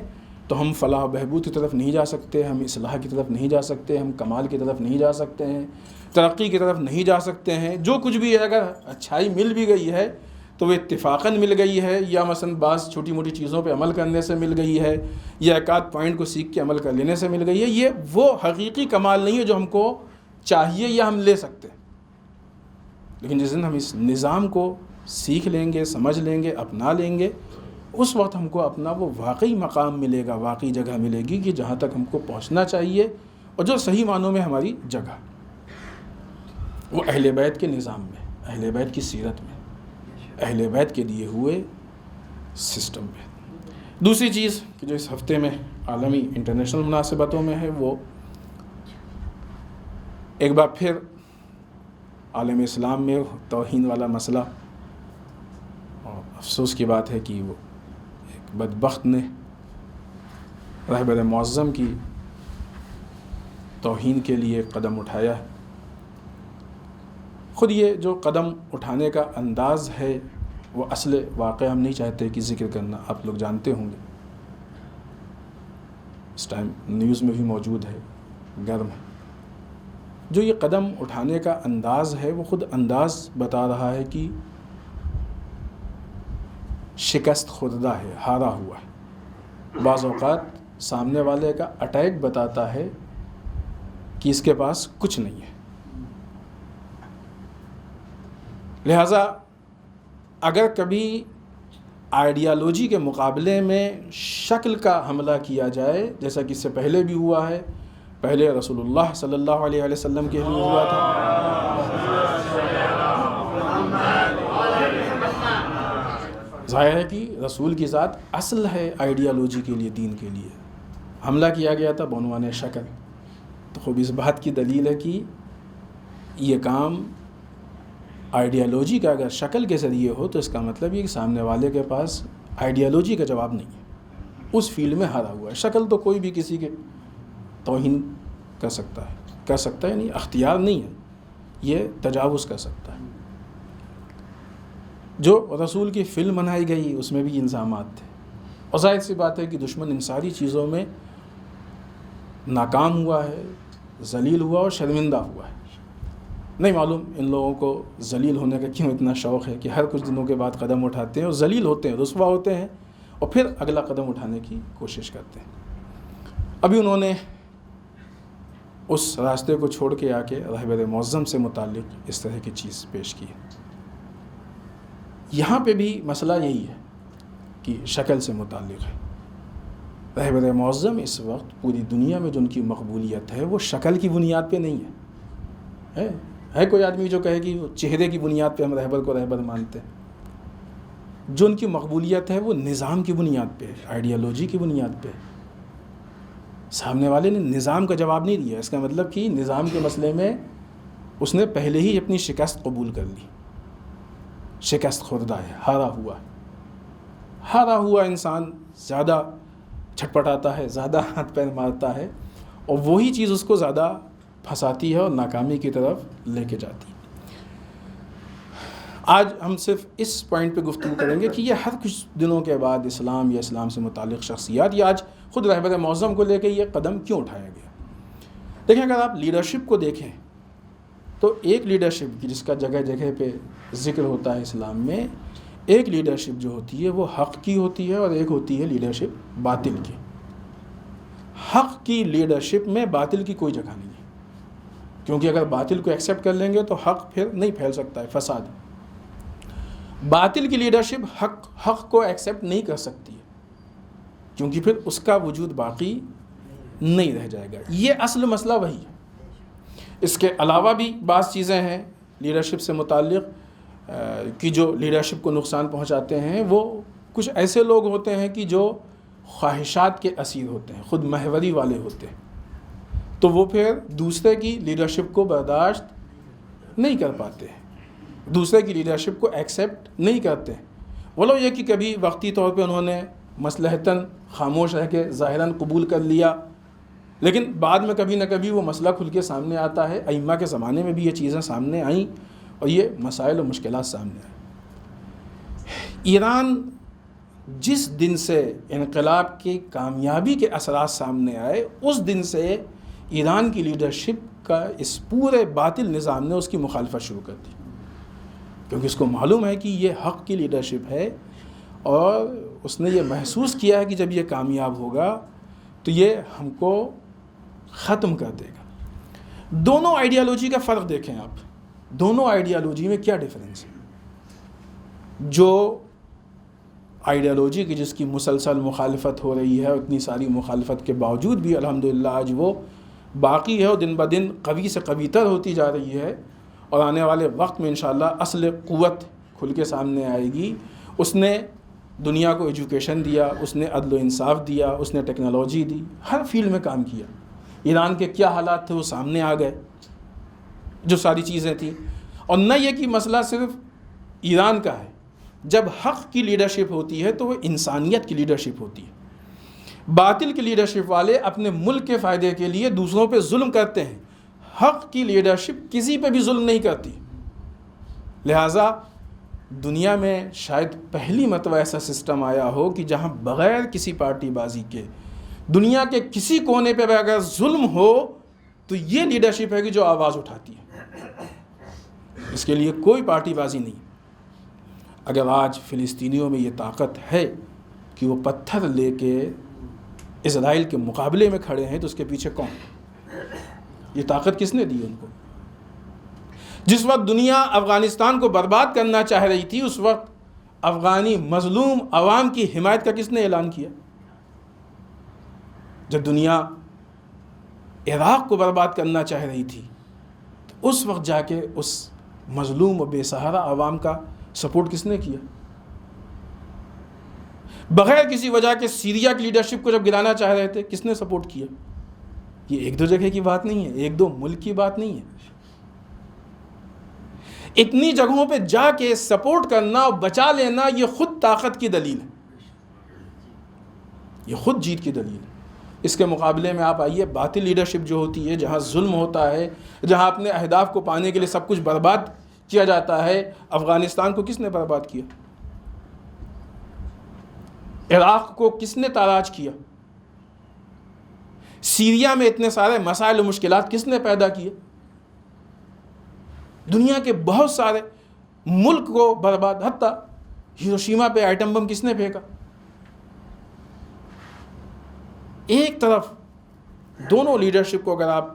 A: تو ہم فلاح و بہبود کی طرف نہیں جا سکتے، ہم اصلاح کی طرف نہیں جا سکتے، ہم کمال کی طرف نہیں جا سکتے ہیں، ترقی کی طرف نہیں جا سکتے ہیں. جو کچھ بھی ہے اگر اچھائی مل بھی گئی ہے تو وہ اتفاقاً مل گئی ہے، یا مثلا بعض چھوٹی موٹی چیزوں پہ عمل کرنے سے مل گئی ہے، یا ایک آدھ پوائنٹ کو سیکھ کے عمل کر لینے سے مل گئی ہے. یہ وہ حقیقی کمال نہیں ہے جو ہم کو چاہیے یا ہم لے سکتے ہیں. لیکن جس دن ہم اس نظام کو سیکھ لیں گے، سمجھ لیں گے، اپنا لیں گے، اس وقت ہم کو اپنا وہ واقعی مقام ملے گا، واقعی جگہ ملے گی کہ جہاں تک ہم کو پہنچنا چاہیے، اور جو صحیح معنوں میں ہماری جگہ، وہ اہل بیت کے نظام میں، اہل بیت کی سیرت میں، اہل بیت کے دیے ہوئے سسٹم میں. دوسری چیز کہ جو اس ہفتے میں عالمی انٹرنیشنل مناسبتوں میں ہے، وہ ایک بار پھر عالم اسلام میں توہین والا مسئلہ، اور افسوس کی بات ہے کہ وہ ایک بدبخت نے رہبر معظم کی توہین کے لیے قدم اٹھایا ہے. خود یہ جو قدم اٹھانے کا انداز ہے وہ اصل واقعہ ہم نہیں چاہتے کہ ذکر کرنا، آپ لوگ جانتے ہوں گے، اس ٹائم نیوز میں بھی موجود ہے، گرم ہے. جو یہ قدم اٹھانے کا انداز ہے وہ خود انداز بتا رہا ہے کہ شکست خوردہ ہے، ہارا ہوا ہے. بعض اوقات سامنے والے کا اٹیک بتاتا ہے کہ اس کے پاس کچھ نہیں ہے. لہٰذا اگر کبھی آئیڈیالوجی کے مقابلے میں شکل کا حملہ کیا جائے، جیسا کہ اس سے پہلے بھی ہوا ہے، پہلے رسول اللہ صلی اللہ علیہ وسلم کے لیے ہوا تھا، ظاہر ہے کہ رسول کی ذات اصل ہے آئیڈیالوجی کے لیے، دین کے لیے. حملہ کیا گیا تھا بعنوان شکل. تو خوب اس بات کی دلیل ہے کہ یہ کام آئیڈیالوجی کا اگر شکل کے ذریعے ہو تو اس کا مطلب یہ کہ سامنے والے کے پاس آئیڈیالوجی کا جواب نہیں ہے، اس فیلڈ میں ہارا ہوا ہے. شکل تو کوئی بھی کسی کے توہین کر سکتا ہے، یعنی اختیار نہیں ہے، یہ تجاوز کر سکتا ہے. جو رسول کی فلم بنائی گئی اس میں بھی الزامات تھے، اور ظاہر سی بات ہے کہ دشمن ان ساری چیزوں میں ناکام ہوا ہے، ذلیل ہوا اور شرمندہ ہوا ہے. نہیں معلوم ان لوگوں کو ذلیل ہونے کا کیوں اتنا شوق ہے کہ ہر کچھ دنوں کے بعد قدم اٹھاتے ہیں اور ذلیل ہوتے ہیں، رسوا ہوتے ہیں، اور پھر اگلا قدم اٹھانے کی کوشش کرتے ہیں. ابھی انہوں نے اس راستے کو چھوڑ کے آ کے رہبر معظم سے متعلق اس طرح کی چیز پیش کی ہے. یہاں پہ بھی مسئلہ یہی ہے کہ شکل سے متعلق ہے. رہبر معظم اس وقت پوری دنیا میں جو ان کی مقبولیت ہے وہ شکل کی بنیاد پہ نہیں ہے کوئی آدمی جو کہے کہ چہرے کی بنیاد پہ ہم رہبر کو رہبر مانتے ہیں. جو ان کی مقبولیت ہے وہ نظام کی بنیاد پہ ہے، آئیڈیالوجی کی بنیاد پہ. سامنے والے نے نظام کا جواب نہیں دیا، اس کا مطلب کہ نظام کے مسئلے میں اس نے پہلے ہی اپنی شکست قبول کر لی. شکست خوردہ ہے، ہارا ہوا انسان زیادہ چھٹپٹاتا ہے، زیادہ ہاتھ پیر مارتا ہے، اور وہی چیز اس کو زیادہ پھنساتی ہے اور ناکامی کی طرف لے کے جاتی ہے. آج ہم صرف اس پوائنٹ پہ گفتگو کریں گے کہ یہ ہر کچھ دنوں کے بعد اسلام یا اسلام سے متعلق شخصیات یا آج خود رہبر معظم کو لے کے یہ قدم کیوں اٹھایا گیا. دیکھیں اگر آپ لیڈرشپ کو دیکھیں تو ایک لیڈرشپ کی جس کا جگہ جگہ پہ ذکر ہوتا ہے اسلام میں، ایک لیڈرشپ جو ہوتی ہے وہ حق کی ہوتی ہے اور ایک ہوتی ہے لیڈرشپ باطل کی. حق کی لیڈرشپ میں باطل کی کوئی جگہ نہیں ہے، کیونکہ اگر باطل کو ایکسیپٹ کر لیں گے تو حق پھر نہیں پھیل سکتا ہے، فساد. باطل کی لیڈرشپ حق کو ایکسیپٹ نہیں کر سکتی ہے، کیونکہ پھر اس کا وجود باقی نہیں رہ جائے گا. یہ اصل مسئلہ وہی ہے. اس کے علاوہ بھی بعض چیزیں ہیں لیڈرشپ سے متعلق کہ جو لیڈرشپ کو نقصان پہنچاتے ہیں. وہ کچھ ایسے لوگ ہوتے ہیں کہ جو خواہشات کے اسیر ہوتے ہیں، خود محوری والے ہوتے ہیں، تو وہ پھر دوسرے کی لیڈرشپ کو برداشت نہیں کر پاتے ہیں، دوسرے کی لیڈرشپ کو ایکسیپٹ نہیں کرتے ہیں، ولو یہ کہ کبھی وقتی طور پہ انہوں نے مصلحتاً خاموش رہ کے ظاہراً قبول کر لیا، لیکن بعد میں کبھی نہ کبھی وہ مسئلہ کھل کے سامنے آتا ہے۔ ائمہ کے زمانے میں بھی یہ چیزیں سامنے آئیں اور یہ مسائل و مشکلات سامنے آئیں۔ ایران جس دن سے انقلاب کی کامیابی کے اثرات سامنے آئے، اس دن سے ایران کی لیڈرشپ کا اس پورے باطل نظام نے اس کی مخالفت شروع کر دی، کیونکہ اس کو معلوم ہے کہ یہ حق کی لیڈرشپ ہے، اور اس نے یہ محسوس کیا ہے کہ جب یہ کامیاب ہوگا تو یہ ہم کو ختم کر دے گا۔ دونوں آئیڈیالوجی کا فرق دیکھیں آپ، دونوں آئیڈیالوجی میں کیا ڈیفرنس ہے۔ جو آئیڈیالوجی کی جس کی مسلسل مخالفت ہو رہی ہے، اتنی ساری مخالفت کے باوجود بھی الحمدللہ آج وہ باقی ہے اور دن بدن قوی سے قوی تر ہوتی جا رہی ہے، اور آنے والے وقت میں انشاءاللہ اصل قوت کھل کے سامنے آئے گی۔ اس نے دنیا کو ایجوکیشن دیا، اس نے عدل و انصاف دیا، اس نے ٹیکنالوجی دی، ہر فیلڈ میں کام کیا۔ ایران کے کیا حالات تھے وہ سامنے آ گئے، جو ساری چیزیں تھیں۔ اور نہ یہ کہ مسئلہ صرف ایران کا ہے، جب حق کی لیڈرشپ ہوتی ہے تو وہ انسانیت کی لیڈرشپ ہوتی ہے۔ باطل کی لیڈرشپ والے اپنے ملک کے فائدے کے لیے دوسروں پہ ظلم کرتے ہیں، حق کی لیڈرشپ کسی پہ بھی ظلم نہیں کرتی۔ لہٰذا دنیا میں شاید پہلی مرتبہ ایسا سسٹم آیا ہو کہ جہاں بغیر کسی پارٹی بازی کے دنیا کے کسی کونے پہ اگر ظلم ہو تو یہ لیڈرشپ ہے کہ جو آواز اٹھاتی ہے، اس کے لیے کوئی پارٹی بازی نہیں۔ اگر آج فلسطینیوں میں یہ طاقت ہے کہ وہ پتھر لے کے اسرائیل کے مقابلے میں کھڑے ہیں تو اس کے پیچھے کون؟ یہ طاقت کس نے دی ان کو؟ جس وقت دنیا افغانستان کو برباد کرنا چاہ رہی تھی، اس وقت افغانی مظلوم عوام کی حمایت کا کس نے اعلان کیا؟ جب دنیا عراق کو برباد کرنا چاہ رہی تھی تو اس وقت جا کے اس مظلوم و بے سہارا عوام کا سپورٹ کس نے کیا؟ بغیر کسی وجہ کے سیریا کی لیڈرشپ کو جب گرانا چاہ رہے تھے، کس نے سپورٹ کیا؟ یہ ایک دو جگہ کی بات نہیں ہے، ایک دو ملک کی بات نہیں ہے۔ اتنی جگہوں پہ جا کے سپورٹ کرنا اور بچا لینا، یہ خود طاقت کی دلیل ہے، یہ خود جیت کی دلیل ہے۔ اس کے مقابلے میں آپ آئیے، باطل لیڈرشپ جو ہوتی ہے، جہاں ظلم ہوتا ہے، جہاں اپنے اہداف کو پانے کے لیے سب کچھ برباد کیا جاتا ہے۔ افغانستان کو کس نے برباد کیا؟ عراق کو کس نے تاراج کیا؟ سیریا میں اتنے سارے مسائل و مشکلات کس نے پیدا کیے؟ دنیا کے بہت سارے ملک کو برباد، حتیٰ ہیروشیما پہ ایٹم بم کس نے پھینکا؟ ایک طرف دونوں لیڈرشپ کو اگر آپ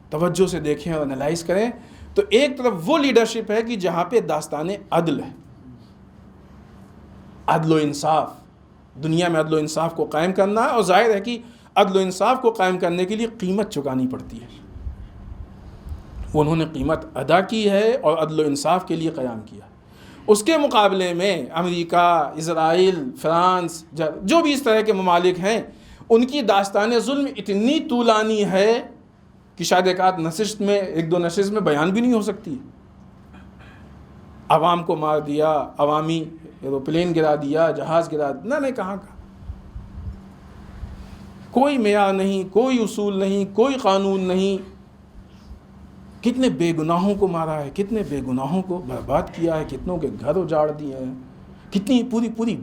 A: توجہ سے دیکھیں اور انالائز کریں تو ایک طرف وہ لیڈرشپ ہے کہ جہاں پہ داستان عدل ہے، عدل و انصاف، دنیا میں عدل و انصاف کو قائم کرنا ہے، اور ظاہر ہے کہ عدل و انصاف کو قائم کرنے کے لیے قیمت چکانی پڑتی ہے۔ انہوں نے قیمت ادا کی ہے اور عدل و انصاف کے لیے قیام کیا۔ اس کے مقابلے میں امریکہ، اسرائیل، فرانس، جو بھی اس طرح کے ممالک ہیں، ان کی داستان ظلم اتنی طولانی ہے کہ شاید ایک دو نشست میں بیان بھی نہیں ہو سکتی۔ عوام کو مار دیا، عوامی ایروپلین گرا دیا، جہاز گرا دیا، نہ کہاں کا کوئی معیار نہیں، کوئی اصول نہیں، کوئی قانون نہیں۔ کتنے بے گناہوں کو مارا ہے، کتنے بے گناہوں کو برباد کیا ہے، کتنوں کے گھر اجاڑ دیے ہیں، کتنی پوری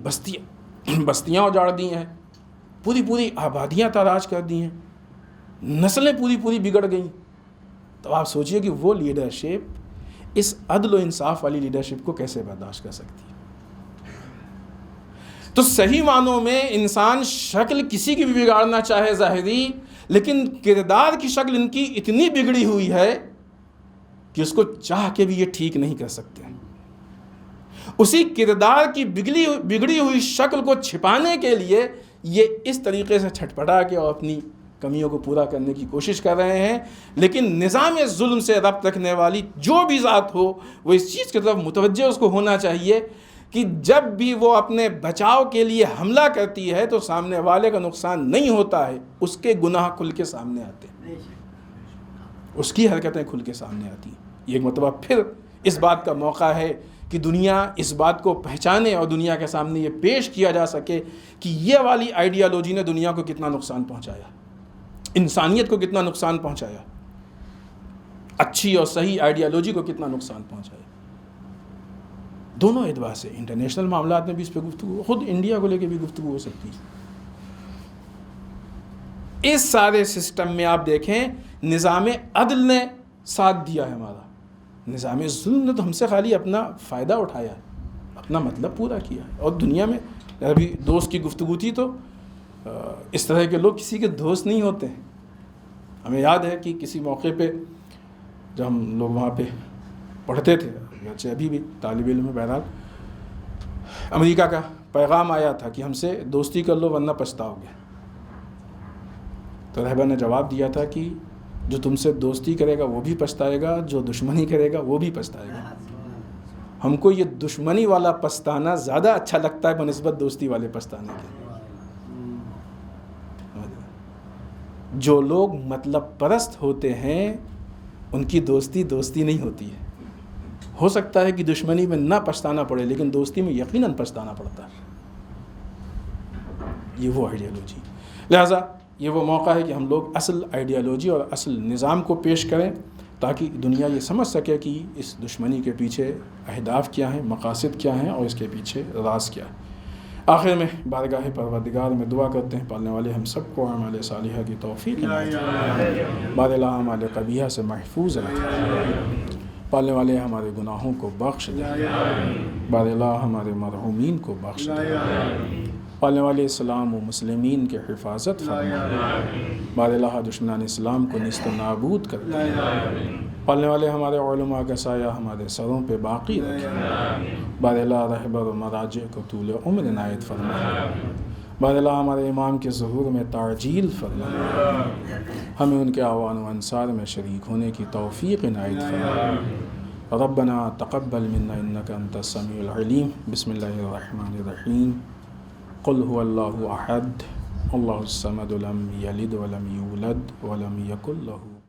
A: بستیاں اجاڑ دی ہیں، پوری آبادیاں تاراج کر دی ہیں، نسلیں پوری بگڑ گئیں۔ تو آپ سوچئے کہ وہ لیڈرشپ اس عدل و انصاف والی لیڈرشپ کو کیسے برداشت کر سکتی ہے؟ تو صحیح معنوں میں انسان شکل کسی کی بھی بگاڑنا چاہے ظاہری، لیکن کردار کی شکل ان کی اتنی بگڑی ہوئی ہے کہ اس کو چاہ کے بھی یہ ٹھیک نہیں کر سکتے۔ اسی کردار کی بگڑی ہوئی شکل کو چھپانے کے لیے یہ اس طریقے سے چھٹپٹا کے اور اپنی کمیوں کو پورا کرنے کی کوشش کر رہے ہیں، لیکن نظام ظلم سے ربط رکھنے والی جو بھی ذات ہو وہ اس چیز کی طرف متوجہ اس کو ہونا چاہیے کہ جب بھی وہ اپنے بچاؤ کے لیے حملہ کرتی ہے تو سامنے والے کا نقصان نہیں ہوتا ہے، اس کے گناہ کھل کے سامنے آتے ہیں، اس کی حرکتیں کھل کے سامنے آتی ہیں۔ یہ ایک مرتبہ پھر اس بات کا موقع ہے کہ دنیا اس بات کو پہچانے اور دنیا کے سامنے یہ پیش کیا جا سکے کہ یہ والی آئیڈیالوجی نے دنیا کو کتنا نقصان پہنچایا، انسانیت کو کتنا نقصان پہنچایا، اچھی اور صحیح آئیڈیالوجی کو کتنا نقصان پہنچایا۔ دونوں اعتبار سے انٹرنیشنل معاملات میں بھی اس پہ گفتگو، خود انڈیا کو لے کے بھی گفتگو ہو سکتی ہے۔ اس سارے سسٹم میں آپ دیکھیں نظام عدل نے ساتھ دیا ہے ہمارا، نظام ظلم نے تو ہم سے خالی اپنا فائدہ اٹھایا ہے، اپنا مطلب پورا کیا ہے۔ اور دنیا میں ابھی دوست کی گفتگو تھی تو اس طرح کے لوگ کسی کے دوست نہیں ہوتے ہیں۔ ہمیں یاد ہے کہ کسی موقع پہ جب ہم لوگ وہاں پہ پڑھتے تھے، اگرچہ ابھی بھی طالب علم میں، بہرحال امریکہ کا پیغام آیا تھا کہ ہم سے دوستی کر لو ورنہ پچھتاؤ گے۔ تو رہبر نے جواب دیا تھا کہ جو تم سے دوستی کرے گا وہ بھی پچھتائے گا، جو دشمنی کرے گا وہ بھی پچھتائے گا۔ ہم کو یہ دشمنی والا پچھتانا زیادہ اچھا لگتا ہے بنسبت دوستی والے پچھتانے کے۔ جو لوگ مطلب پرست ہوتے ہیں ان کی دوستی نہیں ہوتی ہے۔ ہو سکتا ہے کہ دشمنی میں نہ پچھتانا پڑے لیکن دوستی میں یقیناً پچھتانا پڑتا ہے۔ یہ وہ آئیڈیالوجی، لہٰذا یہ وہ موقع ہے کہ ہم لوگ اصل آئیڈیالوجی اور اصل نظام کو پیش کریں تاکہ دنیا یہ سمجھ سکے کہ اس دشمنی کے پیچھے اہداف کیا ہیں، مقاصد کیا ہیں اور اس کے پیچھے راز کیا ہے۔ آخر میں بارگاہ پروردگار میں دعا کرتے ہیں پالنے والے ہم سب کو اعمال صالحہ کی توفیق عنایت، بار لا اعمال قبیحہ سے محفوظ رکھیں، پالنے والے ہمارے گناہوں کو بخش دیں، بار لا ہمارے مرحومین کو بخش دیں، پالنے والے اسلام و مسلمین کے حفاظت فرمائیں، بار لا دشمنان اسلام کو نیست و نابود کر دیں، پالنے والے ہمارے علماء کا سایہ ہمارے سروں پہ باقی رکھیں، بار لا رہبر و مراجع کو طول عمر عنایت فرمائیں، بار لا ہمارے امام کے ظہور میں تعجیل فرمائیں، ہمیں ان کے اعوان و انصار میں شریک ہونے کی توفیق عنایت فرمائیں۔ ربنا تقبل منا انک انت السمیع العلیم۔ بسم اللہ الرحمن الرحیم۔ قل هو اللہ احد اللہ الصمد لم یلد ولم یولد ولم یکن له